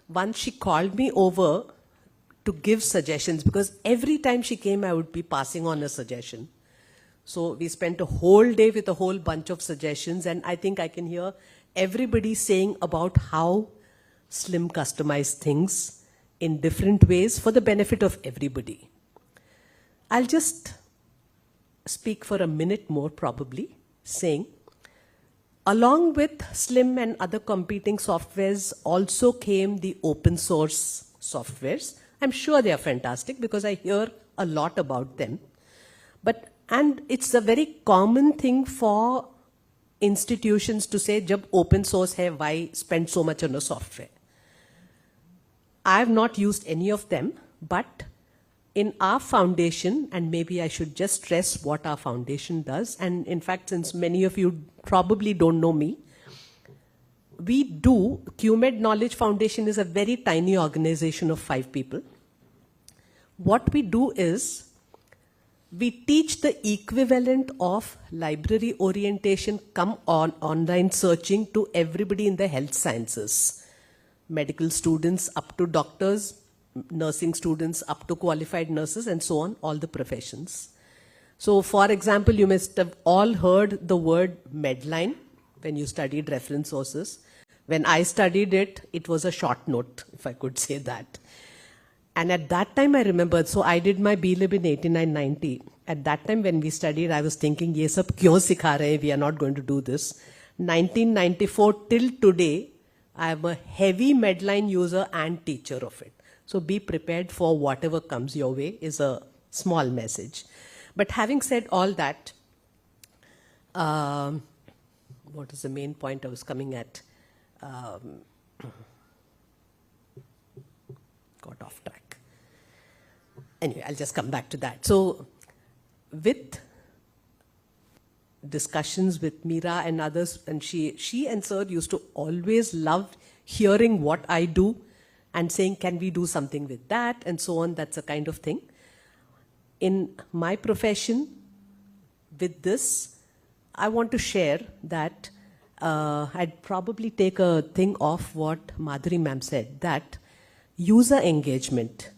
Speaker 7: once she called me over to give suggestions because every time she came, I would be passing on a suggestion. So we spent a whole day with a whole bunch of suggestions, and I think I can hear everybody saying about how SLIM customized things in different ways for the benefit of everybody. I'll just speak for a minute more probably, saying, along with SLIM and other competing softwares also came the open source softwares. I'm sure they are fantastic because I hear a lot about them. And it's a very common thing for institutions to say, jab open source hai, why spend so much on a software? I have not used any of them, but in our foundation, and maybe I should just stress what our foundation does, and in fact, since many of you probably don't know me, we do, QMed Knowledge Foundation is a very tiny organization of 5 people. What we do is, we teach the equivalent of library orientation come on online searching to everybody in the health sciences. Medical students up to doctors, nursing students up to qualified nurses, and so on, all the professions. So for example, you must have all heard the word Medline when you studied reference sources. When I studied it, it was a short note, if I could say that. And at that time I remembered, so I did my B.Lib in 89-90. At that time when we studied, I was thinking, ye sab kyon sikha rahe, we are not going to do this. 1994 till today, I am a heavy Medline user and teacher of it. So be prepared for whatever comes your way is a small message. But having said all that, what is the main point I was coming at? Got off track. Anyway, I'll just come back to that. So with discussions with Meera and others, and she and Sir used to always love hearing what I do and saying, can we do something with that, and so on. That's a kind of thing. In my profession, with this, I want to share that I'd probably take a thing off what Madhuri ma'am said, that user engagement,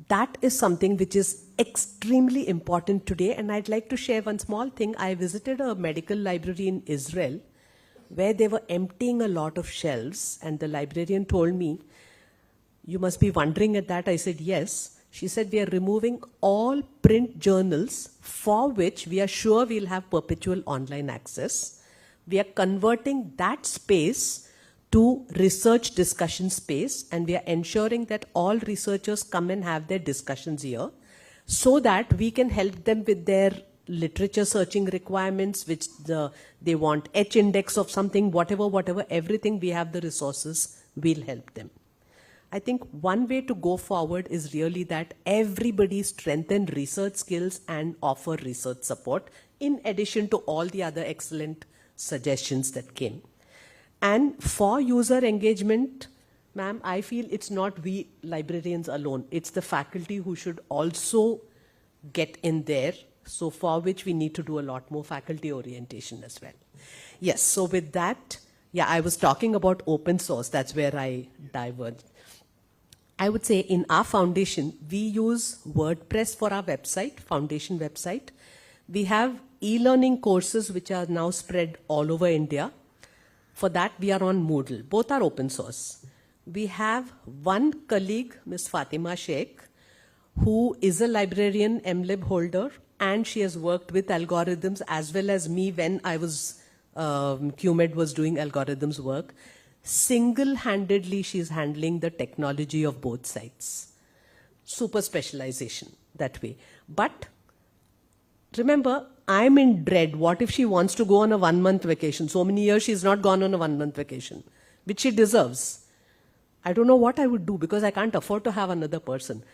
Speaker 7: that is something which is extremely important today. And I'd like to share one small thing. I visited a medical library in Israel where they were emptying a lot of shelves, and the librarian told me, you must be wondering at that. I said, yes. She said, we are removing all print journals for which we are sure we'll have perpetual online access. We are converting that space to research discussion space, and we are ensuring that all researchers come and have their discussions here so that we can help them with their literature searching requirements, which they want H index of something, whatever, everything, we have the resources, we'll help them. I think one way to go forward is really that everybody strengthen research skills and offer research support in addition to all the other excellent suggestions that came. And for user engagement, Ma'am, I feel it's not we librarians alone. It's the faculty who should also get in there. So for which we need to do a lot more faculty orientation as well. Yes, so with that, yeah, I was talking about open source. That's where I diverged. I would say in our foundation, we use WordPress for our website, foundation website. We have e-learning courses which are now spread all over India. For that, we are on Moodle. Both are open source. We have one colleague, Ms. Fatima Sheikh, who is a librarian, MLib holder, and she has worked with algorithms as well as me when I was, QMed was doing algorithms work. Single-handedly, she's handling the technology of both sides. Super specialization that way. But remember, I'm in dread. What if she wants to go on a 1-month vacation? So many years she's not gone on a 1-month vacation, which she deserves. I don't know what I would do because I can't afford to have another person.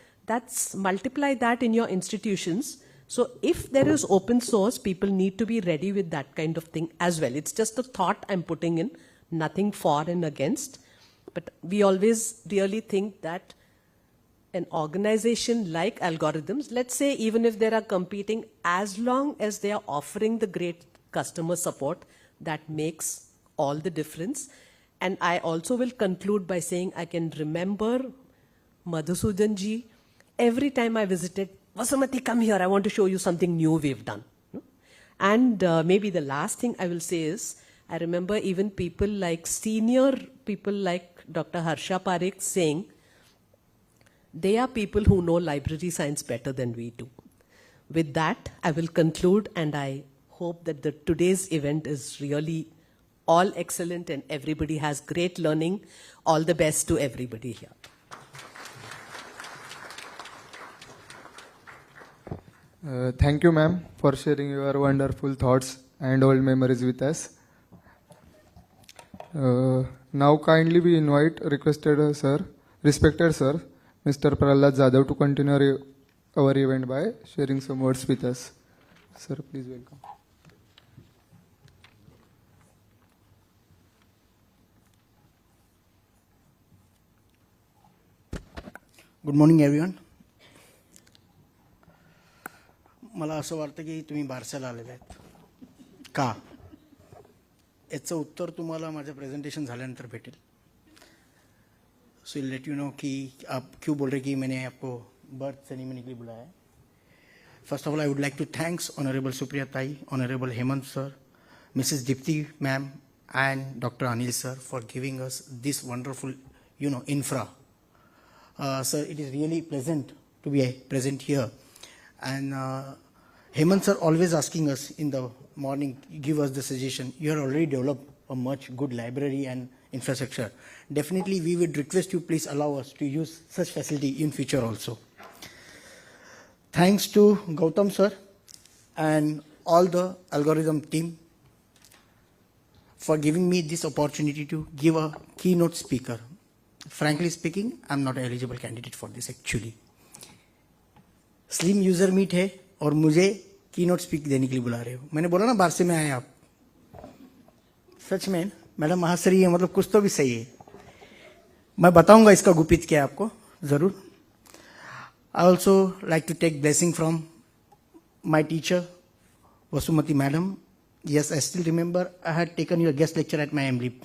Speaker 7: Multiply that in your institutions. So if there is open source, people need to be ready with that kind of thing as well. It's just a thought I'm putting in, nothing for and against. But we always really think that an organization like algorithms, let's say even if they are competing, as long as they are offering the great customer support, that makes all the difference. And I also will conclude by saying I can remember Madhusudan ji, every time I visited, Vasumati, come here, I want to show you something new we've done. And maybe the last thing I will say is, I remember even people like senior people like Dr. Harsha Parekh saying, they are people who know library science better than we do. With that, I will conclude, and I hope that today's event is really all excellent and everybody has great learning. All the best to everybody here.
Speaker 1: Thank you, ma'am, for sharing your wonderful thoughts and old memories with us. Now kindly we invite respected sir, Mr. Prahlad Jadhav to continue our event by sharing some words with us. Sir, please welcome.
Speaker 8: Good morning everyone. मला असं वाटतं की तुम्ही बारशाला आलेले आहेत का, याचं उत्तर तुम्हाला माझं प्रेझेंटेशन झाल्यानंतर भेटेल. सो लेट यू नो कि आप क्यों बोल रहे कि मैंने आपको बर्थ सेरेमनी के लिए बुलाया है. First of all I would like to thanks honourable Supriya Tai, honourable Hemant sir, Mrs Deepti ma'am and Dr. Anil sir for giving us this wonderful, infra. Sir, it is really pleasant to be present here. And Hemant sir always asking us in the morning, give us the suggestion. You have already developed a much good library and infrastructure. Definitely we would request you please allow us to use such facility in future also. Thanks to Gautam sir and all the algorithm team for giving me this opportunity to give a keynote speaker. Frankly speaking, I'm not an eligible candidate for this actually. SLIM user meet है और मुझे keynote speak देने के लिए बुला रहे हो. मैंने बोला ना बारसे में आए आप. सच में मैडम हंस रही है, मतलब कुछ तो भी सही है. मैं बताऊंगा इसका गुपित क्या है आपको जरूर. I also like to take blessing from my teacher Vasumati madam. Yes, I still remember I had taken your guest lecture at my MLib.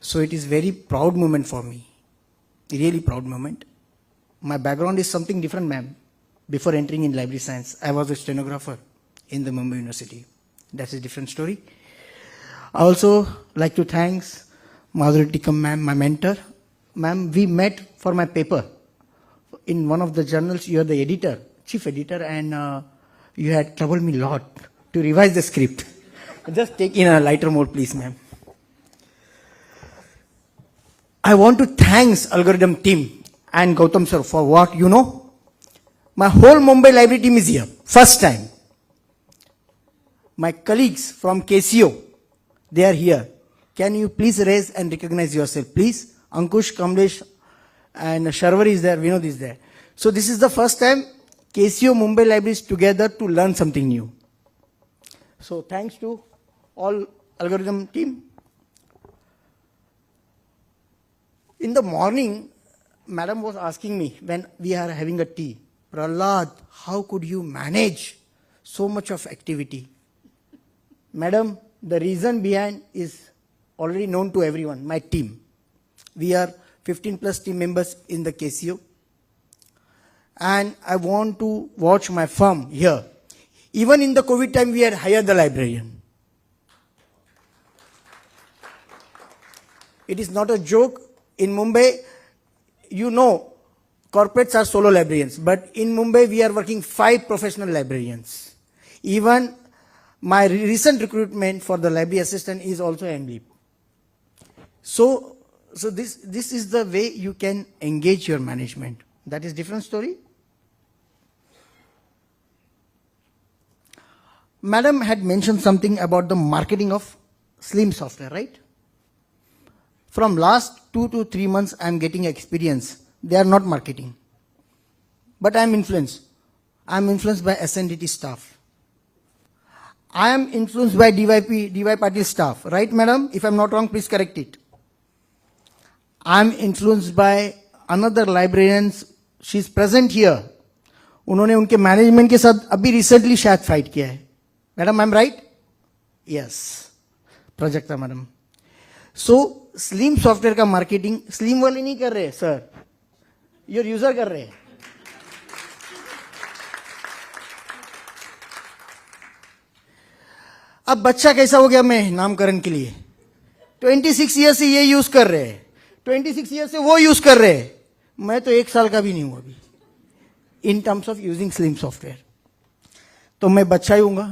Speaker 8: So it is very proud moment for me. Really proud moment. My background is something different, ma'am. Before entering in library science, I was a stenographer in the Mumbai University. That's a different story. I also like to thank Madhuri Tikam, ma'am, my mentor. Ma'am, we met for my paper. In one of the journals, you are the editor, chief editor, and you had troubled me a lot to revise the script. Just take in a lighter mode, please, ma'am. I want to thank algorithm team and Gautam sir for what you know. My whole Mumbai library team is here, first time. My colleagues from KCO, they are here. Can you please raise and recognize yourself, please? Ankush, Kamlesh, and Sharwari is there, Vinod is there. So this is the first time KCO Mumbai libraries together to learn something new. So thanks to all algorithm team. In the morning, madam was asking me when we are having a tea, Prahlad, how could you manage so much of activity? Madam, the reason behind is already known to everyone, my team. We are 15 plus team members in the KCO. And I want to watch my firm here. Even in the COVID time, we had hired the librarian. It is not a joke. In Mumbai, you know, corporates are solo librarians. But in Mumbai, we are working 5 professional librarians. Even my recent recruitment for the library assistant is also MLeap. So this is the way you can engage your management. That is different story. Madam had mentioned something about the marketing of Slim software, right? From last 2 to 3 months, I am getting experience. They are not marketing. But I am influenced. I am influenced by SNDT staff. I am influenced by DY Patil staff. Right, madam? If I am not wrong, please correct it. I am influenced by another librarians. She is present here. उन्होंने उनके management के साथ अभी recently शायद fight किया है. Madam, I'm right? Yes. Prajakta, madam. So, Slim software का marketing, Slim वाले नहीं कर रहे, sir. Your user कर रहे. अब बच्चा कैसा हो गया मैं नामकरण के लिए 26 ईयर से ये यूज कर रहे हैं 26 ईयर से वो यूज कर रहे हैं मैं तो 1 साल का भी नहीं हूं अभी in terms of using slim software तो मैं बच्चा ही हूंगा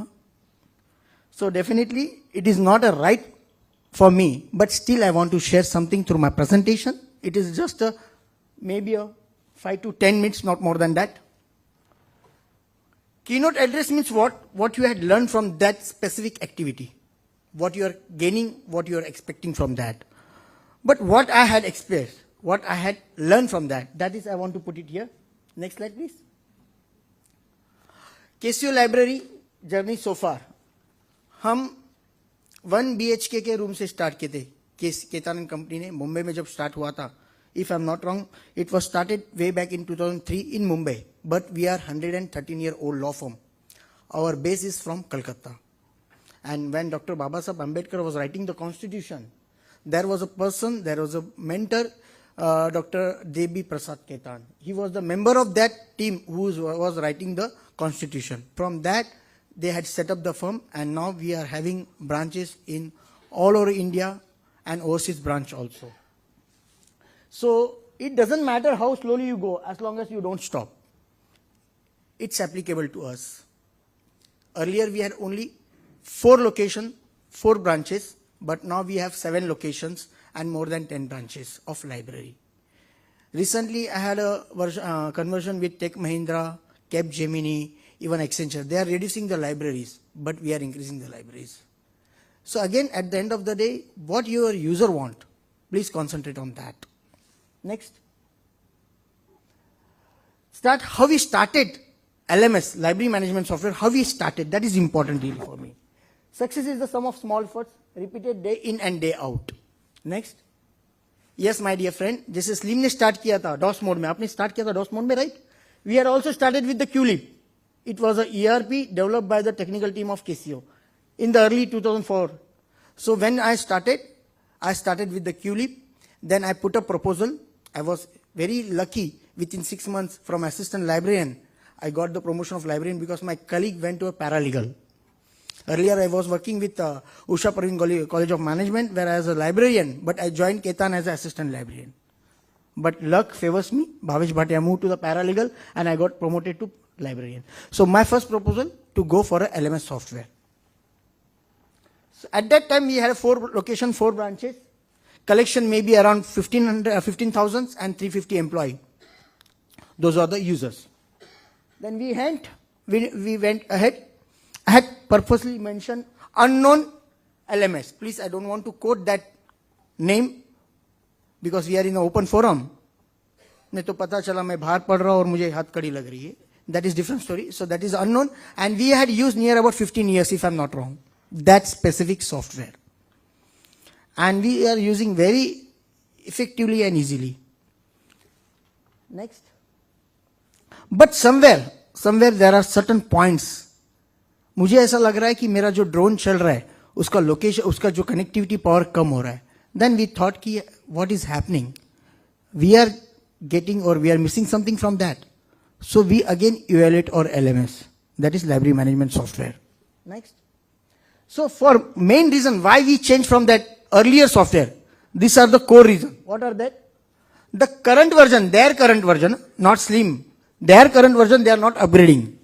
Speaker 8: so definitely it is not a right for me but still I want to share something through my presentation it is just maybe 5 to 10 minutes, not more than that. Keynote address means what you had learned from that specific activity, what you are gaining, what you are expecting from that. But what I had experienced, what I had learned from that is I want to put it here. Next slide, please. KCO library journey so far. हम 1 BHK के room से start किए थे केतानंद company ने मुंबई में जब start हुआ था If I'm not wrong, it was started way back in 2003 in Mumbai, but we are 113-year-old law firm. Our base is from Kolkata. And when Dr. Babasaheb Ambedkar was writing the constitution, there was a person, there was a mentor, Dr. Debi Prasad Ketan. He was the member of that team who was writing the constitution. From that, they had set up the firm, and now we are having branches in all over India and overseas branch also. So it doesn't matter how slowly you go as long as you don't stop. It's applicable to us. Earlier we had only 4 locations, 4 branches, but now we have 7 locations and more than 10 branches of library. Recently I had a conversion with Tech Mahindra, Capgemini, even Accenture. They are reducing the libraries, but we are increasing the libraries. So again, at the end of the day, what your user want, please concentrate on that. Next. Start how we started LMS, library management software, how we started. That is important really for me. Success is the sum of small efforts repeated day in and day out. Next. Yes, my dear friend, जैसे slim ने start किया था DOS mode में, आपने start किया था DOS mode में, right? We had also started with the QLeap. It was a ERP developed by the technical team of KCO in the early 2004. So when I started with the QLeap. Then I put a proposal. I was very lucky. Within 6 months from assistant librarian, I got the promotion of librarian because my colleague went to a paralegal. Earlier I was working with Usha Parveen College of Management where I was a librarian, but I joined Ketan as an assistant librarian. But luck favors me. Bhavesh Bhatia moved to the paralegal and I got promoted to librarian. So my first proposal to go for a LMS software. So at that time we had 4 locations, 4 branches. Collection may be around 15,000 and 350 employee. Those are the users. Then we went ahead. I had purposely mentioned unknown LMS. Please, I don't want to quote that name because we are in an open forum. नहीं तो पता चला मैं बाहर पढ़ रहा हूँ और मुझे हाथ कड़ी लग रही है. That is different story. So that is unknown. And we had used near about 15 years, if I'm not wrong, that specific software. And we are using very effectively and easily. Next. But somewhere there are certain points. मुझे ऐसा लग रहा है कि मेरा जो drone चल रहा है उसका लोकेशन, उसका जो कनेक्टिविटी पावर कम हो रहा है. Then we thought कि what is happening? We are getting or we are missing something from that. So we again evaluate our LMS, that is library management software. Next. So for main reason why we changed from that earlier software, these are the core reasons. What are that? The current version, their current version, not Slim, their current version they are not upgrading.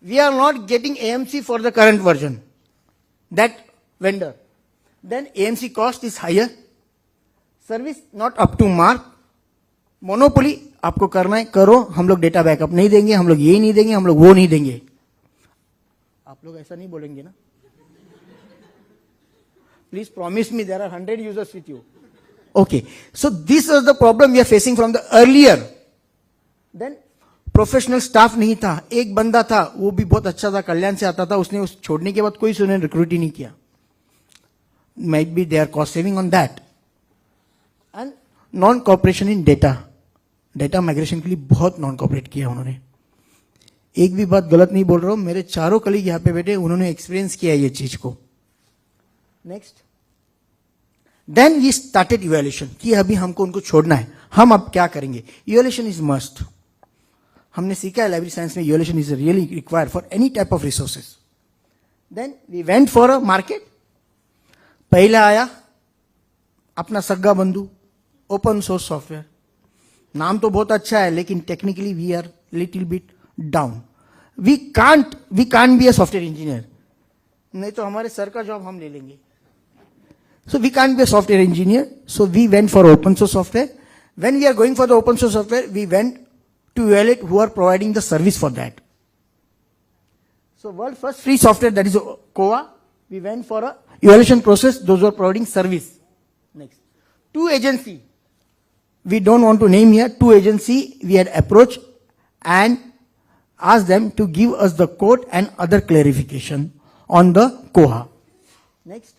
Speaker 8: We are not getting AMC for the current version, that vendor. Then AMC cost is higher, service not up to mark, monopoly, आपको करना है करो, हम लोग data backup नहीं देंगे, हम लोग ये नहीं देंगे, हम लोग वो नहीं देंगे. आप लोग ऐसा नहीं बोलेंगे ना? Please promise me there are 100 users with you. Okay, so this was the problem we are facing from the earlier. Then professional staff नहीं था, एक बंदा था, वो भी बहुत अच्छा था, कल्याण से आता था, उसने उस छोड़ने के बाद कोई उसने रिक्रूट ही नहीं किया. Might be they are cost saving on that. And non cooperation in data migration के लिए बहुत नॉन कॉपरेट किया उन्होंने. एक भी बात गलत नहीं बोल रहा हूं, मेरे चारों कलीग यहां पे बैठे, उन्होंने एक्सपीरियंस किया ये चीज को. Next. Then we started evaluation कि अभी हमको उनको छोड़ना है, हम अब क्या करेंगे. Evaluation is must. हमने सीखा है लाइब्रेरी साइंस में evaluation is really required for any type of resources. Then we went for a market. पहला आया अपना सग्गा बंधु ओपन सोर्स सॉफ्टवेयर. नाम तो बहुत अच्छा है लेकिन technically we are little bit down. We can't be a software engineer, नहीं तो हमारे सर का जॉब हम ले लेंगे. So we can't be a software engineer. So we went for open source software. When we are going for the open source software, we went to evaluate who are providing the service for that. So world first free software, that is COA. We went for a evaluation process. Those who are providing service. Next. 2 agency. We don't want to name here. 2 agency we had approached and asked them to give us the code and other clarification on the COA. Next.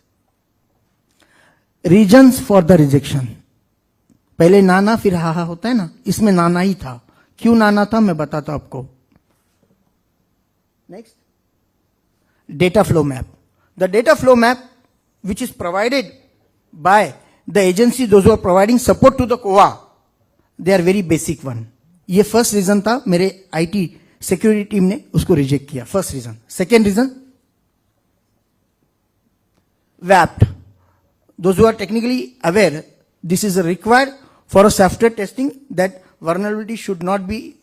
Speaker 8: Reasons for the rejection. पहले नाना फिर हाहा होता है ना, इसमें नाना ही था. क्यों नाना था मैं बताता हूं आपको. Next. Data flow map. The data flow map which is provided by the agency those are providing support to the COA, they are very basic one. ये फर्स्ट रीजन था, मेरे आईटी सिक्योरिटी टीम ने उसको reject किया. First reason. Second reason वैप्ड. Those who are technically aware, this is required for a software testing that vulnerability should not be,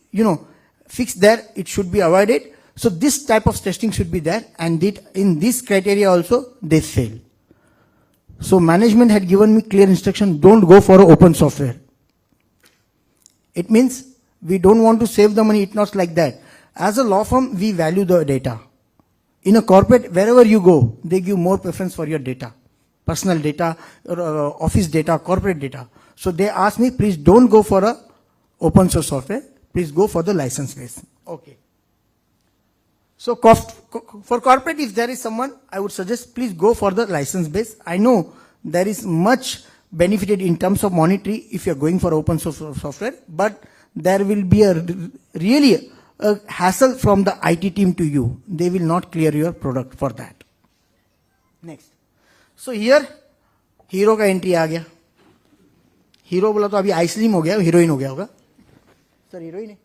Speaker 8: fixed there. It should be avoided. So this type of testing should be there, and in this criteria also they fail. So management had given me clear instruction: don't go for open software. It means we don't want to save the money. It's not like that. As a law firm, we value the data. In a corporate, wherever you go, they give more preference for your data. Personal data, office data, corporate data. So they asked me, please don't go for a open source software. Please go for the license base. Okay. So for corporate, if there is someone, I would suggest please go for the license base. I know there is much benefited in terms of monetary if you are going for open source software, but there will be really a hassle from the IT team to you. They will not clear your product for that. Next. So here hero का entry आ गया. Hero बोला तो अभी आइसलीम हो गया, heroine हो गया होगा सर. हीरोइन है,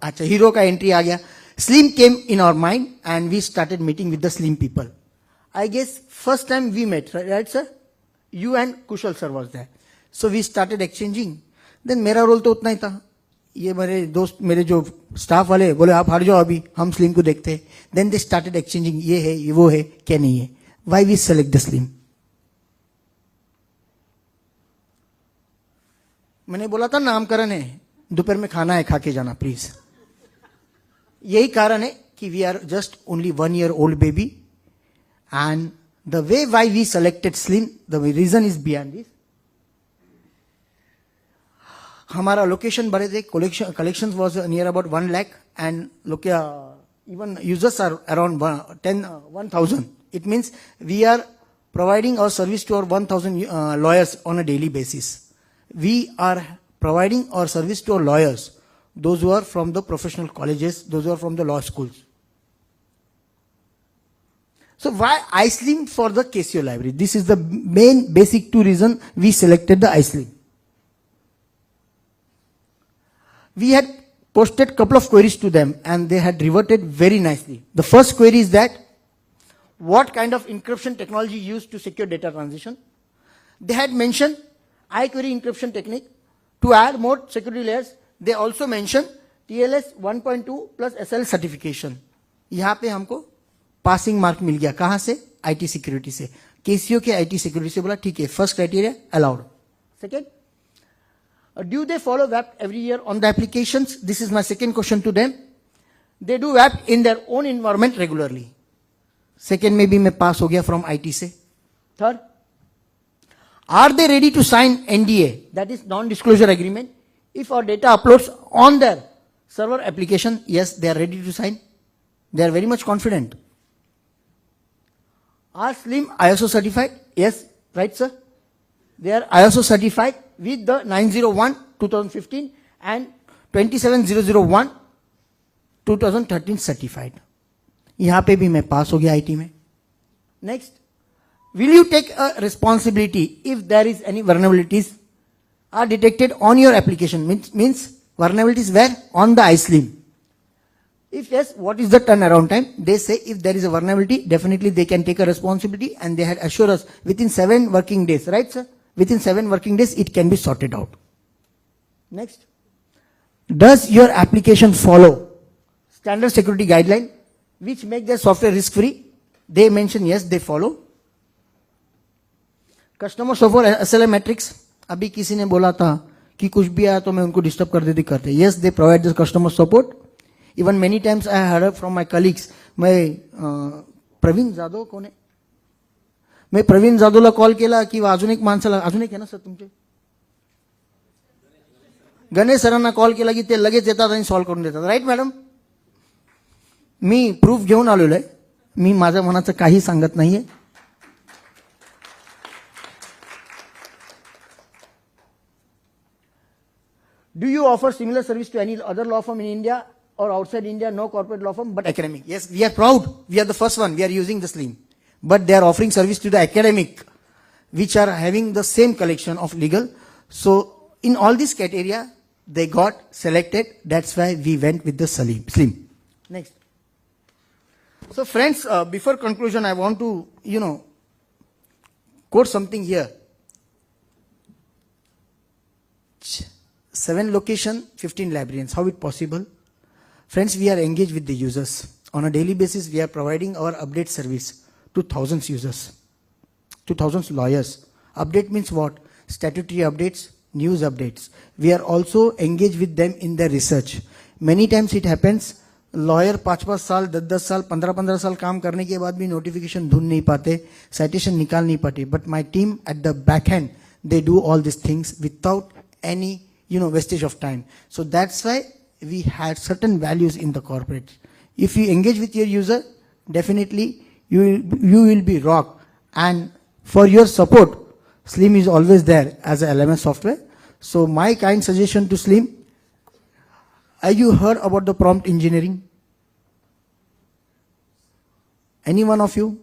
Speaker 8: अच्छा. हीरो का एंट्री आ गया. SLIM came in our mind and we started meeting with the SLIM people. I guess first time we met, right sir? You and Kushal sir was there. So we started exchanging. Then मेरा role तो उतना ही था. ये मेरे दोस्त, मेरे जो staff वाले बोले आप हट जाओ, अभी हम स्लिम को देखते हैं. देन दे स्टार्टेड एक्सचेंजिंग, ये है, ये वो है, क्या नहीं है. Why we select the slim? मैंने बोला था नामकरण है, दोपहर में खाना है, खा के जाना प्लीज. यही कारण है कि we are just only 1 year old baby, and the way why we selected slim, the reason is beyond this. हमारा लोकेशन बड़े थे, collections was near about 1 lakh and even users are around 1,000. It means we are providing our service to our 1,000 lawyers on a daily basis. we are providing our service to our lawyers, those who are from the professional colleges, those who are from the law schools. So why iSlim for the Casio library? This is the main basic two reason we selected the iSlim. We had posted couple of queries to them and they had reverted very nicely. The first query is that what kind of encryption technology used to secure data transition? They had mentioned iQuery encryption technique. To add more security layers, they also mentioned TLS 1.2 plus SL certification. यहाँ पे हमको passing mark मिल गया. कहाँ से? IT security से. KCO के IT security से बोला ठीक है, first criteria allowed. Second, do they follow WAP every year on the applications? This is my second question to them. They do WAP in their own environment regularly. Second में भी मैं पास हो गया from IT से. Third, are they ready to sign NDA, that is non-disclosure agreement, if our data uploads on their server application? Yes, they are ready to sign. They are very much confident. Are Slim ISO certified? Yes, right sir. They are ISO certified with the 901 2015 and 27001 2013 certified. यहाँ पे भी मैं पास हो गया IT में. Next, will you take a responsibility if there is any vulnerabilities are detected on your application? Means vulnerabilities were on the iSlim. If yes, what is the turnaround time? They say if there is a vulnerability, definitely they can take a responsibility and they had assured us within 7 working days, right sir? Within 7 working days, it can be sorted out. Next, does your application follow standard security guideline which make their software risk free? They mention yes, they follow. Customer support SLA metrics. अभी किसी ने बोला था कि कुछ भी आया तो मैं उनको डिस्टर्ब कर देती करते. Yes, they provide the customer support. Even many times I heard from my colleagues. मैं प्रवीण जाधव कोण आहे? मैं प्रवीण जाधवला कॉल केला की अजून एक माणसाला, अजून एक आहे ना सर तुमचे, गणेश सरांना कॉल केला की ते लगेच येतात आणि सॉल्व्ह करून देतात. Right madam? मी प्रूफ घेऊन आलेलो आहे. मी माझ्या मनाचं काही सांगत नाहीये. Do you offer similar service to any other law firm in India or outside India? No corporate law firm, but academic. Yes, we are proud. We are the first one. We are using the Slim. But they are offering service to the academic, which are having the same collection of legal. So in all these criteria, they got selected. That's why we went with the Slim. Next. So friends, before conclusion, I want to, quote something here. 7 location, 15 librarians. How it possible? Friends, we are engaged with the users. On a daily basis, we are providing our update service to thousands users, to thousands lawyers. Update means what? Statutory updates, news updates. We are also engaged with them in their research. Many times it happens, lawyer 5-5 साल, 10-10 साल, 15-15 साल काम करने के बाद भी notification ढूंढ नहीं पाते, citation निकाल नहीं पाते. But my team at the back end, they do all these things without any wastage of time. So that's why we had certain values in the corporate. If you engage with your user, definitely you will be rock. And for your support, Slim is always there as a LMS software. So my kind suggestion to Slim, have you heard about the prompt engineering? Any one of you?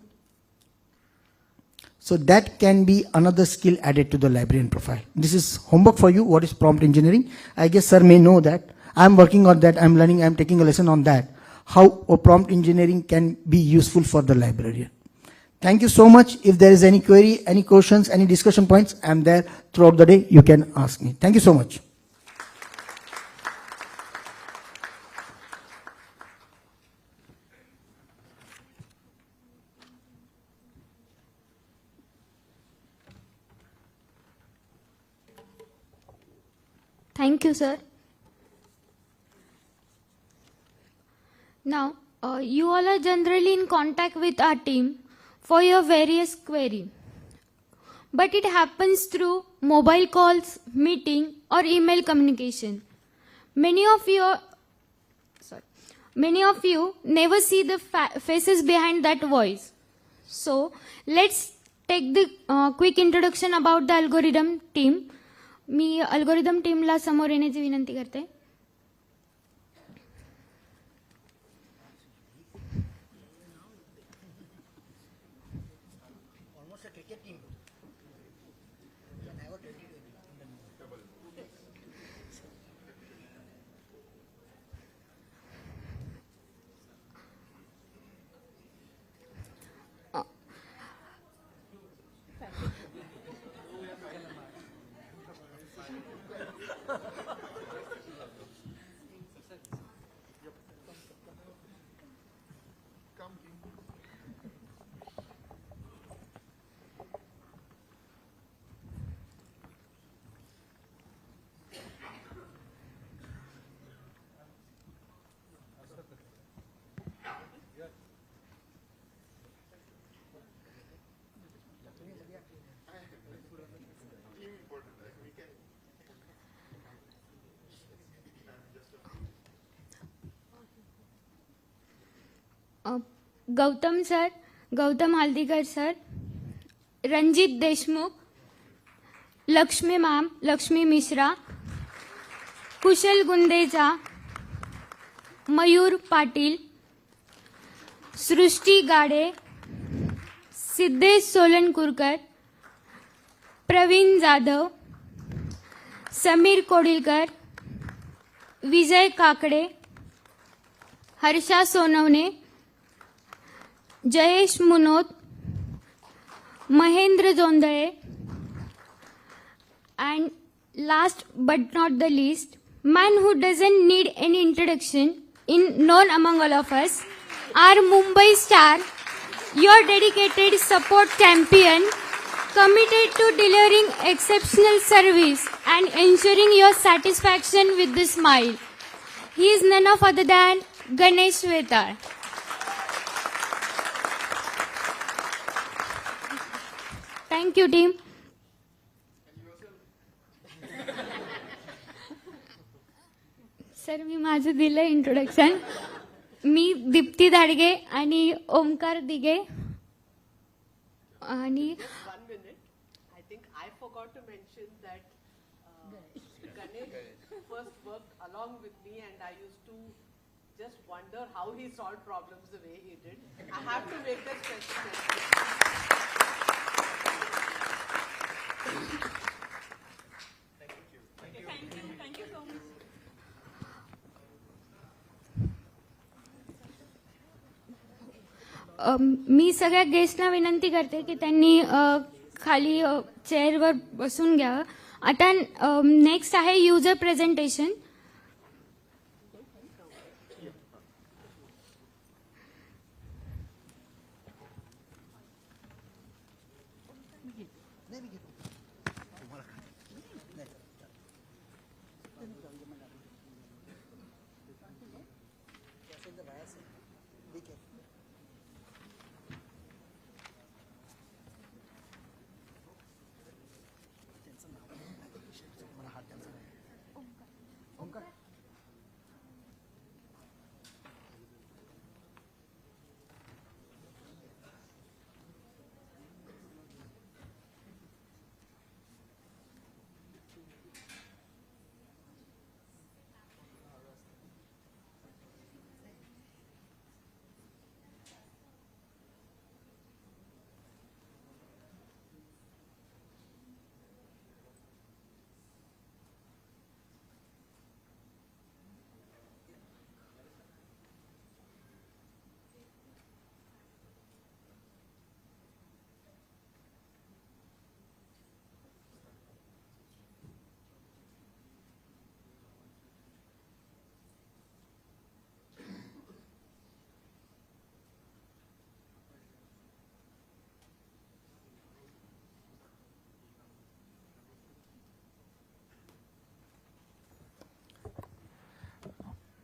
Speaker 8: So that can be another skill added to the librarian profile. This is homework for you. What is prompt engineering? I guess sir may know that. I'm working on that. I'm learning. I'm taking a lesson on that. How a prompt engineering can be useful for the librarian. Thank you so much. If there is any query, any questions, any discussion points, I'm there throughout the day. You can ask me. Thank you so much.
Speaker 2: Thank you, sir. Now, you all are generally in contact with our team for your various query. But it happens through mobile calls, meeting, or email communication. Many of you never see the faces behind that voice. So, let's take the quick introduction about the algorithm team. मी algorithm टीमला समोर येण्याची विनंती करते. Gautam sir, Gautam Haldikar sir, Ranjit Deshmukh, Lakshmi ma'am, Lakshmi Mishra, Kushal Gundeja, Mayur Patil, Srushti Gade, Siddhesh Solankurkar, Pravin Jadhav, Sameer Kodilkar, Vijay Kakade, Harsha Sonawane, Jayesh Munot, Mahendra Jondhale, and last but not the least, man who doesn't need any introduction, known among all of us, our Mumbai star, your dedicated support champion, committed to delivering exceptional service and ensuring your satisfaction with the smile. He is none of other than Ganesh Vetar. Thank you, team. Sir, मी माझं दिलं introduction. मी दीप्ती धाडगे आणि ओमकार दिगे आणि
Speaker 7: 1 minute. I think I forgot to mention that Ganesh first worked along with me, and I used to just wonder how he solved problems the way he did. I have to make that special mention.
Speaker 2: मी सगळ्या गेस्टना विनंती करते की त्यांनी खाली चेअरवर बसून घ्यावं. आता next आहे user presentation.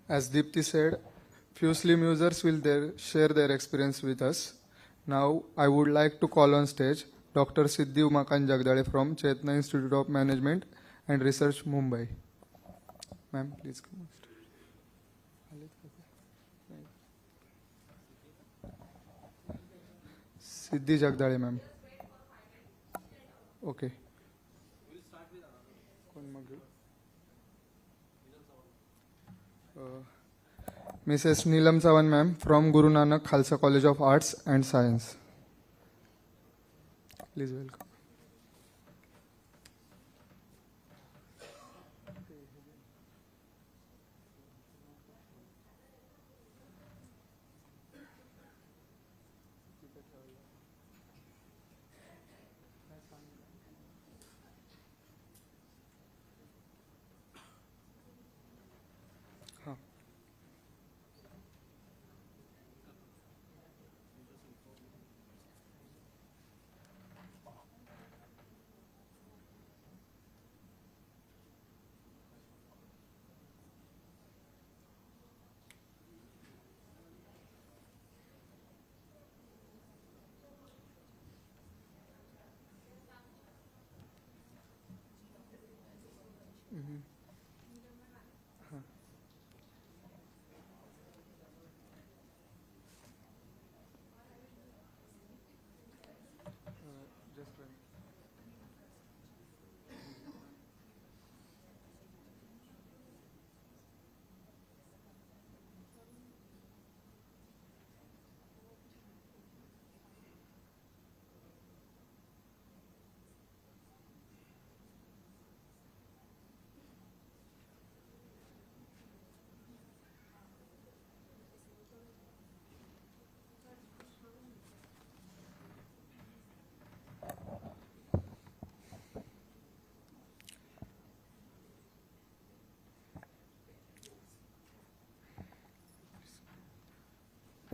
Speaker 1: As Deepthi said, few Slim users will share their experience with us. Now, I would like to call on stage Dr. Siddhi Umakant Jagdale from Chetna Institute of Management and Research, Mumbai. Ma'am, please come on stage. Siddhi Jagdale, ma'am. Okay. We'll start with Mrs. Neelam Sawan ma'am from Guru Nanak Khalsa College of Arts and Science. Please welcome.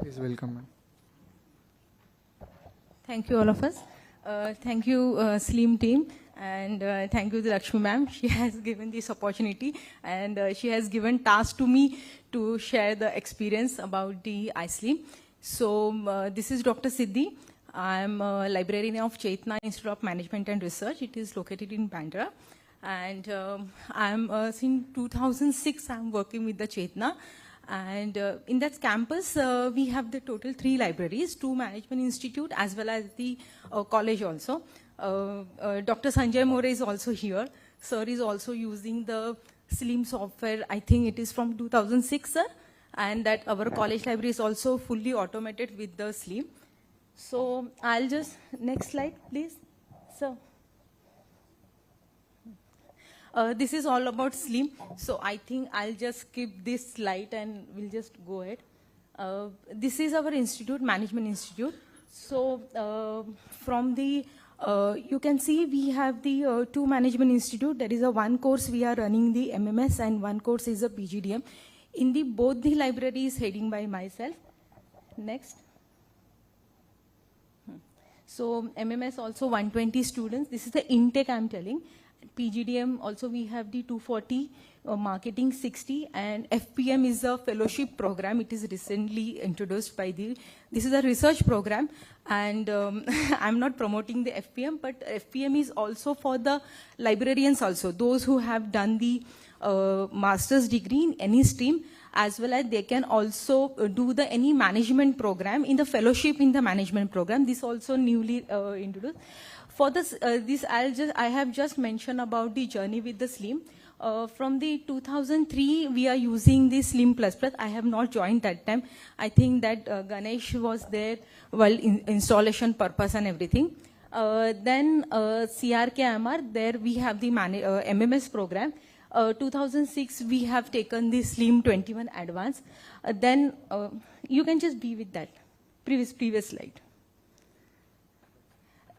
Speaker 1: Please welcome ma'am.
Speaker 9: Thank you, all of us. Thank you, SLIM team, and thank you, the Lakshmi ma'am. She has given this opportunity, and she has given task to me to share the experience about the iSLIM. So this is Dr. Siddhi. I am a librarian of Chetna Institute of Management and Research. It is located in Bandra. And since 2006, I'm working with the Chetna. And in that campus, we have the total 3 libraries, 2 management institute as well as the college also. Dr. Sanjay More is also here. Sir is also using the SLIM software. I think it is from 2006, sir. And that our college library is also fully automated with the SLIM. So I'll just, next slide, please. Sir. This is all about SLIM. So I think I'll just skip this slide and we'll just go ahead. This is our institute, Management Institute. So from the, you can see we have the 2 Management Institute. There is a 1 course we are running the MMS and 1 course is a PGDM. In the both the libraries heading by myself. Next. So MMS also 120 students. This is the intake I'm telling. PGDM also we have the 240, marketing 60, and FPM is a fellowship program. It is recently introduced by the, this is a research program, and I'm not promoting the FPM, but FPM is also for the librarians also, those who have done the master's degree in any stream, as well as they can also do the any management program in the fellowship in the management program. This also newly introduced. For this, I have just mentioned about the journey with the SLIM. From the 2003, we are using the SLIM++. I have not joined that time. I think that Ganesh was there while installation purpose and everything. Then CRKMR, there we have the MMS program. 2006, we have taken the SLIM 21 Advanced. Then you can just be with that previous slide.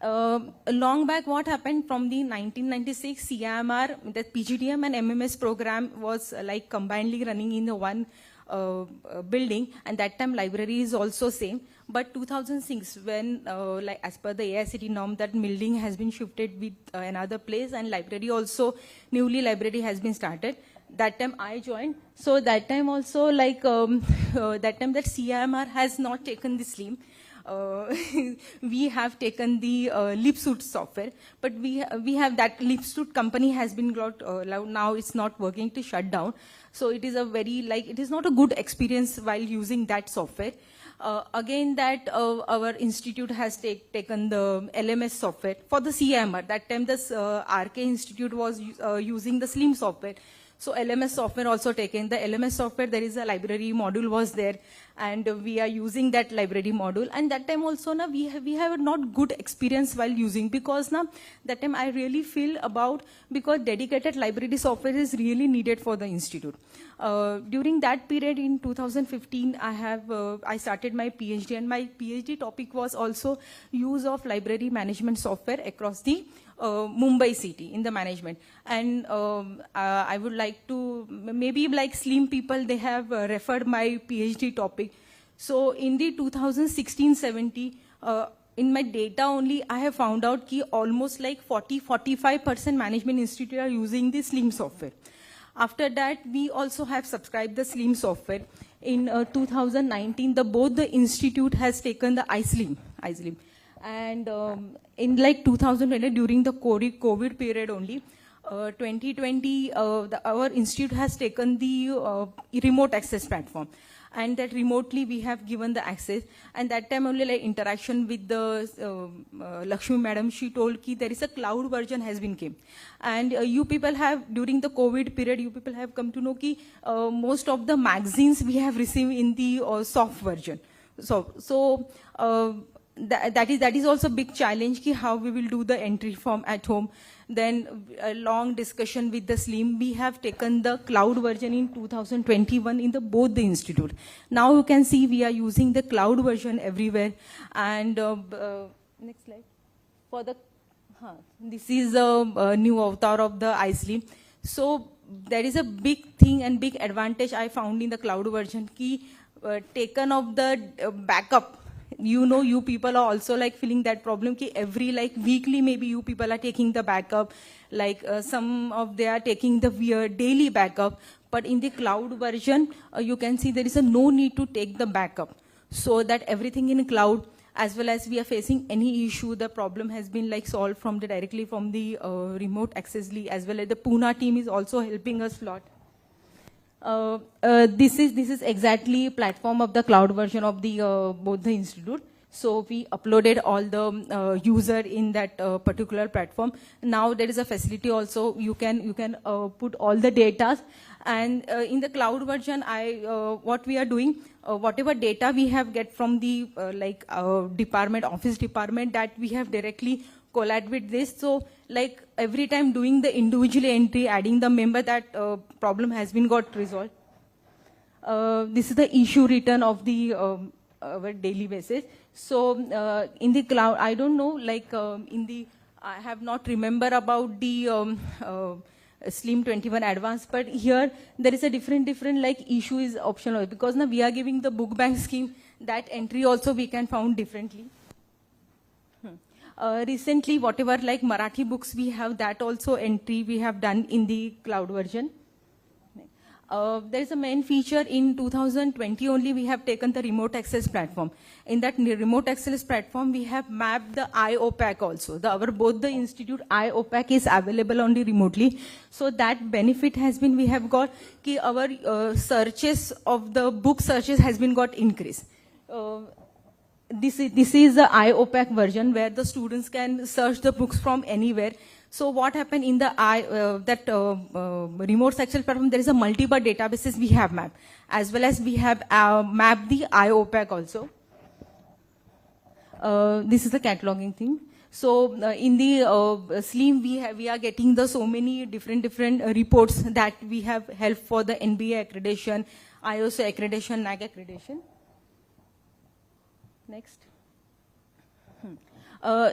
Speaker 9: Long back, what happened from the 1996 CIMR, the PGDM and MMS program was like combinedly running in the one building, and that time library is also same. But 2006, when like as per the AICTE norm, that building has been shifted with another place, and library also, newly library has been started. That time I joined. So that time also, like that time that CIMR has not taken the SLIM. We have taken the LipSuit software, but we have that LipSuit company has been got now it's not working to shut down. So it is a very it is not a good experience while using that software. Again, that our institute has taken the LMS software for the CIMR. That time this RK Institute was using the SLIM software. So LMS software also taken. The LMS software, there is a library module was there, and we are using that library module. And that time also, na, we have not good experience while using, because na, that time I really feel about, because dedicated library software is really needed for the institute. During that period in 2015, I started my PhD, and my PhD topic was also use of library management software across the Mumbai city in the management. And I would like to, maybe like slim people, they have referred my PhD topic. So in the 2016-17, in my data only, I have found out that almost like 40-45% management institute are using the slim software. After that, we also have subscribed the slim software. In 2019, both the institute has taken the iSlim. And in like 2020, during the COVID period only, 2020, our institute has taken the remote access platform. And that remotely we have given the access. And that time only like interaction with the Lakshmi madam, she told ki there is a cloud version has been came. And you people have, during the COVID period, you people have come to know ki most of the magazines we have received in the soft version. So that is also a big challenge ki how we will do the entry form at home. Then a long discussion with the slim. We have taken the cloud version in 2021 in both the institute. Now you can see we are using the cloud version everywhere. And next slide. For the this is a new avatar of the iSlim. So there is a big thing and big advantage I found in the cloud version ki taken of the backup. You know, you people are also like feeling that problem ki every like weekly maybe you people are taking the backup, like some of they are taking the daily backup, but in the cloud version you can see there is no need to take the backup, so that everything in cloud, as well as we are facing any issue, the problem has been like solved from the directly from the remote accessly, as well as the Pune team is also helping us a lot. This is exactly platform of the cloud version of the both the institute. So we uploaded all the user in that particular platform. Now there is a facility also, you can put all the data, and in the cloud version, what we are doing, whatever data we have get from the office department, that we have directly collide with this. So like every time doing the individual entry, adding the member, that problem has been got resolved. This is the issue return of the our daily basis. So in the cloud, I don't know, like I have not remember about the Slim 21 Advanced, but here there is a different like issue is optional, because now we are giving the book bank scheme, that entry also we can found differently. Recently, whatever like Marathi books we have, that also entry we have done in the cloud version. There is a main feature in 2020 only we have taken the remote access platform. In that remote access platform, we have mapped the IOPAC also. Both the institute IOPAC is available only remotely. So that benefit has been, we have got ki our searches of the book searches has been got increased. This is the IOPAC version where the students can search the books from anywhere. So what happened in the remote access platform, there is a multiple databases we have mapped, as well as we have mapped the IOPAC also. This is the cataloging thing. So in the Slim, we are getting the so many different reports that we have help for the NBA accreditation, IOSA accreditation, NAAC accreditation. Next.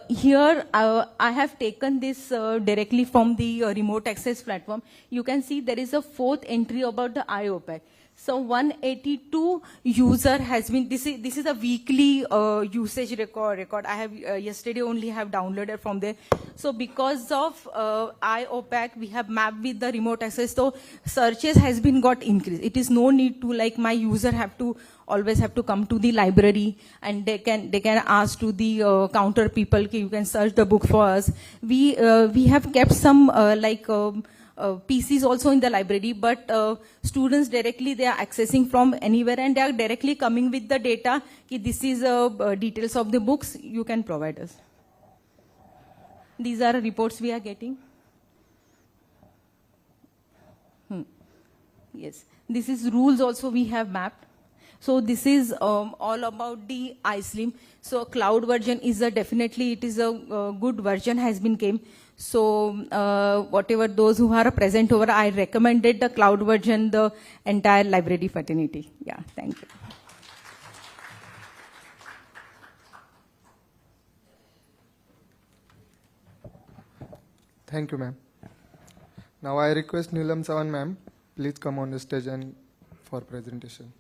Speaker 9: Here, I have taken this directly from the remote access platform. You can see there is a fourth entry about the IOPAC. So 182 user has been, this is a weekly usage record. I have yesterday only have downloaded from there. So because of IOPAC, we have mapped with the remote access. So searches has been got increased. It is no need to like my user always have to come to the library, and they can ask to the counter people, you can search the book for us. We have kept some PCs also in the library, but students directly they are accessing from anywhere, and they are directly coming with the data. This is details of the books you can provide us. These are reports we are getting. Yes, this is rules also we have mapped. So this is all about the iSlim. So cloud version is definitely it is a good version has been came. So whatever those who are present over, I recommended the cloud version, the entire library fraternity. Yeah, thank you.
Speaker 1: Thank you, ma'am. Now I request Neelam Sawan, ma'am, please come on the stage and for presentation.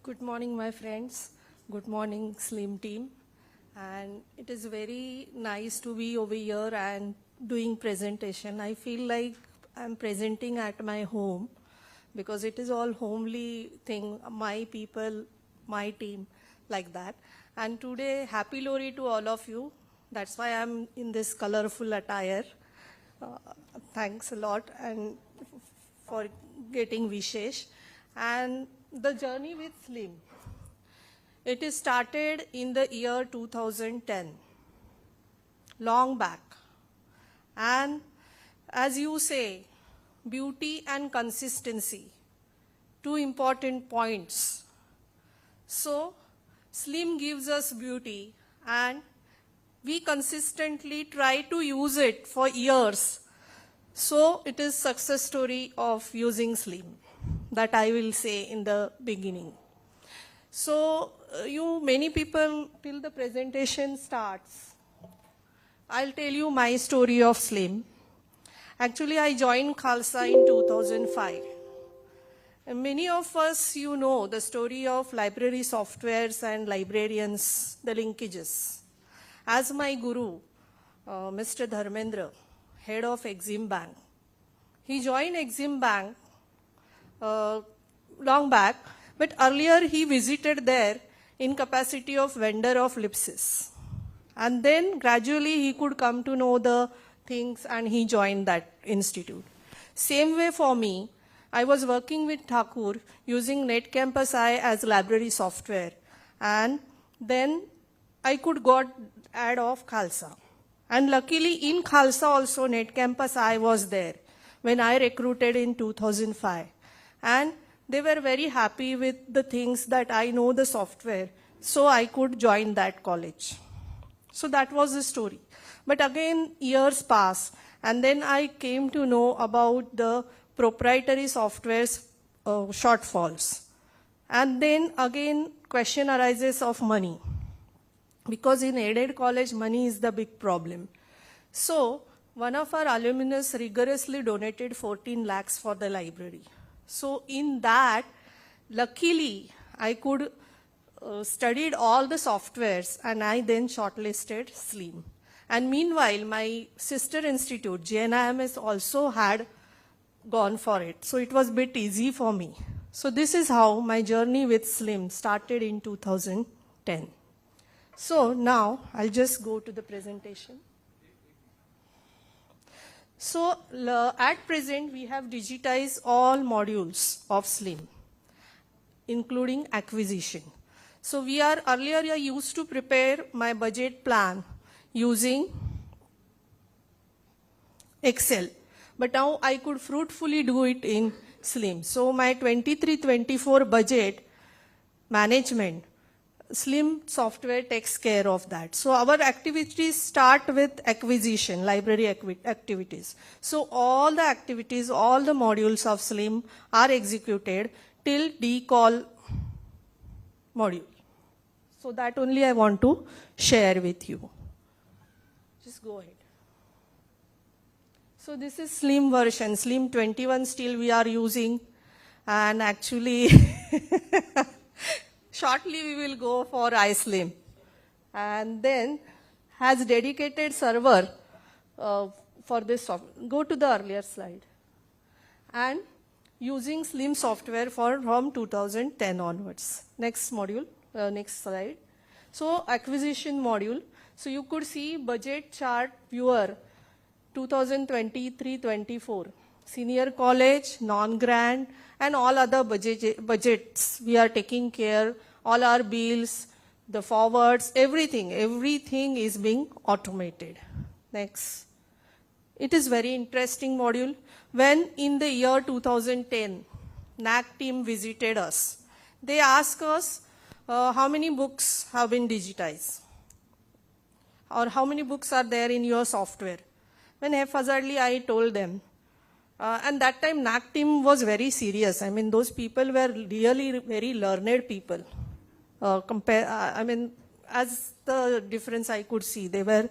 Speaker 10: Good morning, my friends. Good morning, Slim team. And it is very nice to be over here and doing presentation. I feel like I'm presenting at my home because it is all homely thing, my people, my team, like that. And today, happy Lori to all of you. That's why I'm in this colorful attire. Thanks a lot and for getting Vishesh. And the journey with Slim. It is started in the year 2010, long back. And as you say, beauty and consistency, two important points. So, Slim gives us beauty and we consistently try to use it for years. So, it is success story of using Slim. That I will say in the beginning. So, many people, till the presentation starts, I'll tell you my story of Slim. Actually, I joined Khalsa in 2005. And many of us, you know the story of library softwares and librarians, the linkages. As my guru, Mr. Dharmendra, head of Exim Bank, he joined Exim Bank long back, but earlier he visited there in capacity of vendor of Lipsys. And then gradually he could come to know the things and he joined that institute. Same way for me, I was working with Thakur using NetCampus I as library software. And then I could got ad of Khalsa. And luckily in Khalsa also NetCampus I was there when I recruited in 2005. And they were very happy with the things that I know the software, so I could join that college. So that was the story. But again, years passed, and then I came to know about the proprietary software's shortfalls. And then again, question arises of money. Because in aided college, money is the big problem. So one of our alumnus rigorously donated 14 lakhs for the library. So in that, luckily, I could studied all the softwares and I then shortlisted Slim. And meanwhile, my sister institute, JNIMS, also had gone for it. So it was a bit easy for me. So this is how my journey with Slim started in 2010. So now, I'll just go to the presentation. So at present, we have digitized all modules of Slim, including acquisition. So earlier I used to prepare my budget plan using Excel, but now I could fruitfully do it in Slim. So my 23-24 budget management, Slim software takes care of that. So our activities start with acquisition, library activities. So all the activities, all the modules of Slim are executed till decall module. So that only I want to share with you. Just go ahead. So this is Slim version, Slim 21 still we are using, and actually shortly we will go for iSlim. And then has dedicated server for this software. Go to the earlier slide. And using Slim software from 2010 onwards. Next module, next slide. So acquisition module. So you could see budget chart viewer 2023-24. Senior college, non-grant, and all other budgets we are taking care, all our bills, the forwards, everything is being automated. Next. It is very interesting module. When in the year 2010, NAC team visited us, they asked us how many books have been digitized or how many books are there in your software. When haphazardly I told them, and that time NAC team was very serious. I mean, those people were really very learned people. As the difference I could see, they were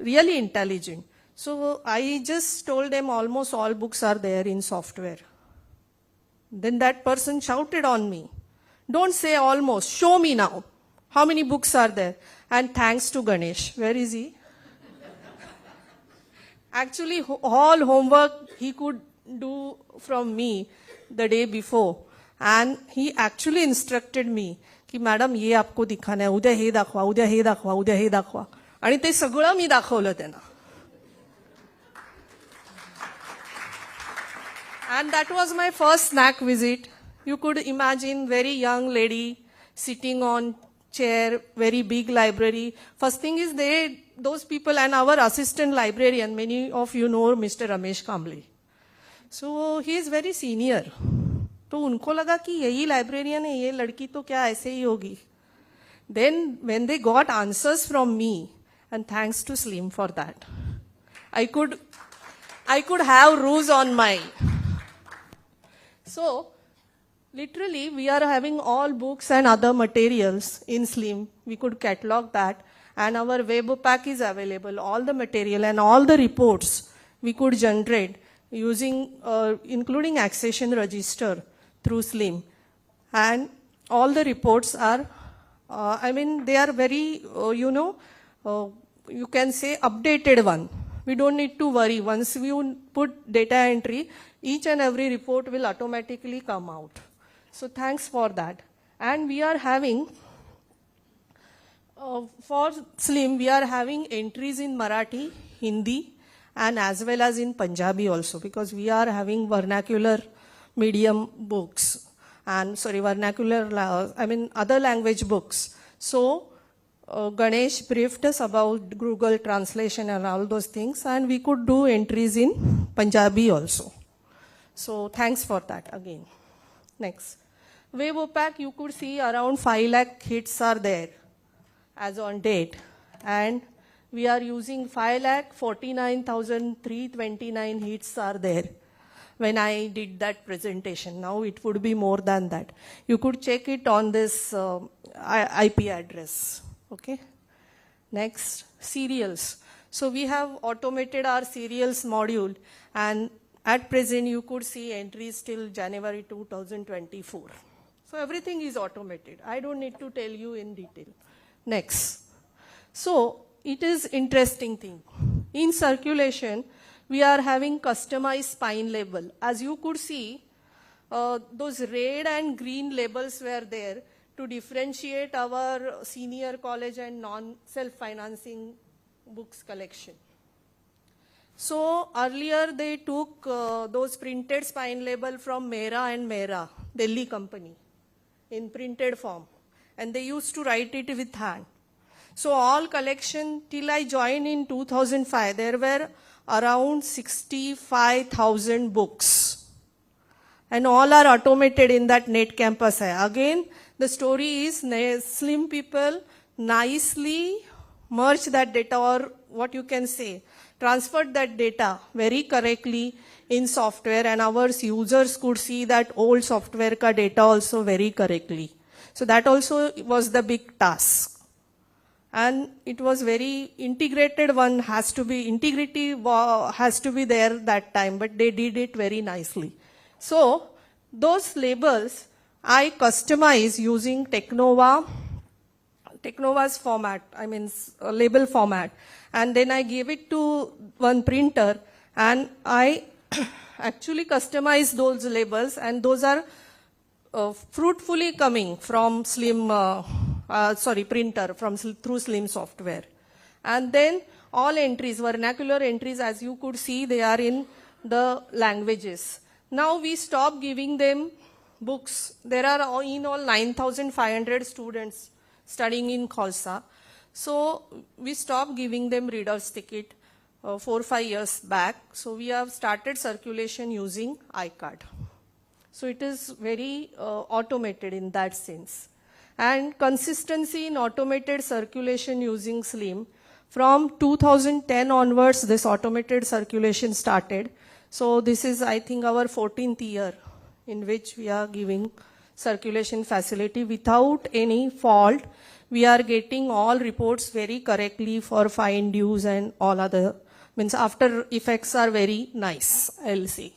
Speaker 10: really intelligent. So I just told them almost all books are there in software. Then that person shouted on me, don't say almost, show me now. How many books are there? And thanks to Ganesh. Where is he? Actually, all homework he could do from me the day before. And he actually instructed me, ki madam, ye aapko dikhana hai, udya he dakhwa, udya he dakhwa, udya he dakhwa. आणि ते सगळं मी दाखवलं त्यांना. And that was my first NAC visit. You could imagine very young lady sitting on chair, very big library. First thing is those people and our assistant librarian, many of you know Mr. Ramesh Kamble. So he is very senior. तो उनको लगा कि यही librarian है, ये लड़की तो क्या ऐसे ही होगी. Then when they got answers from me, and thanks to Slim for that, I could have rules on my. So, literally, we are having all books and other materials in Slim. We could catalog that, and our web pack is available. All the material and all the reports we could generate using, including accession register through Slim. And all the reports are, they are very, you can say updated one. We don't need to worry. Once we put data entry, each and every report will automatically come out. So thanks for that. And we are having, for Slim, we are having entries in Marathi, Hindi, and as well as in Punjabi also, because we are having vernacular medium books and other language books. So Ganesh briefed us about Google translation and all those things, and we could do entries in Punjabi also. So thanks for that again. Next. Web OPAC, you could see around 5 lakh hits are there as on date. And we are using 5,49,329 hits are there when I did that presentation. Now it would be more than that. You could check it on this IP address. Okay. Next, serials. So we have automated our serials module, and at present you could see entries till January 2024. So everything is automated. I don't need to tell you in detail. Next. So it is interesting thing. In circulation, we are having customized spine label. As you could see, those red and green labels were there to differentiate our senior college and non-self-financing books collection. So earlier they took those printed spine label from Mehra and Mehra, Delhi company, in printed form. And they used to write it with hand. So all collection, till I joined in 2005, there were around 65,000 books. And all are automated in that net campus. Again, the story is Slim people nicely merge that data, or what you can say, transferred that data very correctly in software, and our users could see that old software ka data also very correctly. So that also was the big task. And it was very integrated one, integrity has to be there that time, but they did it very nicely. So those labels I customize using Technova's format, label format. And then I gave it to one printer, and I actually customize those labels, and those are fruitfully coming from printer through Slim software. And then all entries, vernacular entries, as you could see, they are in the languages. Now we stop giving them books. There are in all 9,500 students studying in Khalsa. So we stopped giving them reader's ticket 4 or 5 years back. So we have started circulation using iCard. So it is very automated in that sense. And consistency in automated circulation using Slim. From 2010 onwards, this automated circulation started. So this is, I think, our 14th year in which we are giving circulation facility without any fault. We are getting all reports very correctly for fine dues and all other, means after effects are very nice, I'll say.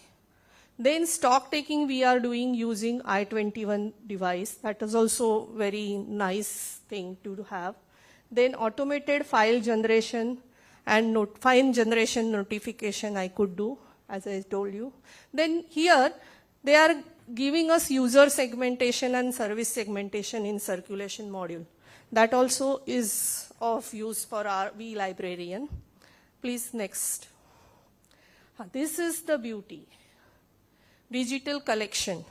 Speaker 10: Then stock taking we are doing using I-21 device. That is also very nice thing to have. Then automated file generation and file generation notification I could do, as I told you. Then here, they are giving us user segmentation and service segmentation in circulation module. That also is of use for our vLibrarian. Please, next. This is the beauty. Digital collection.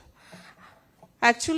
Speaker 10: Actually,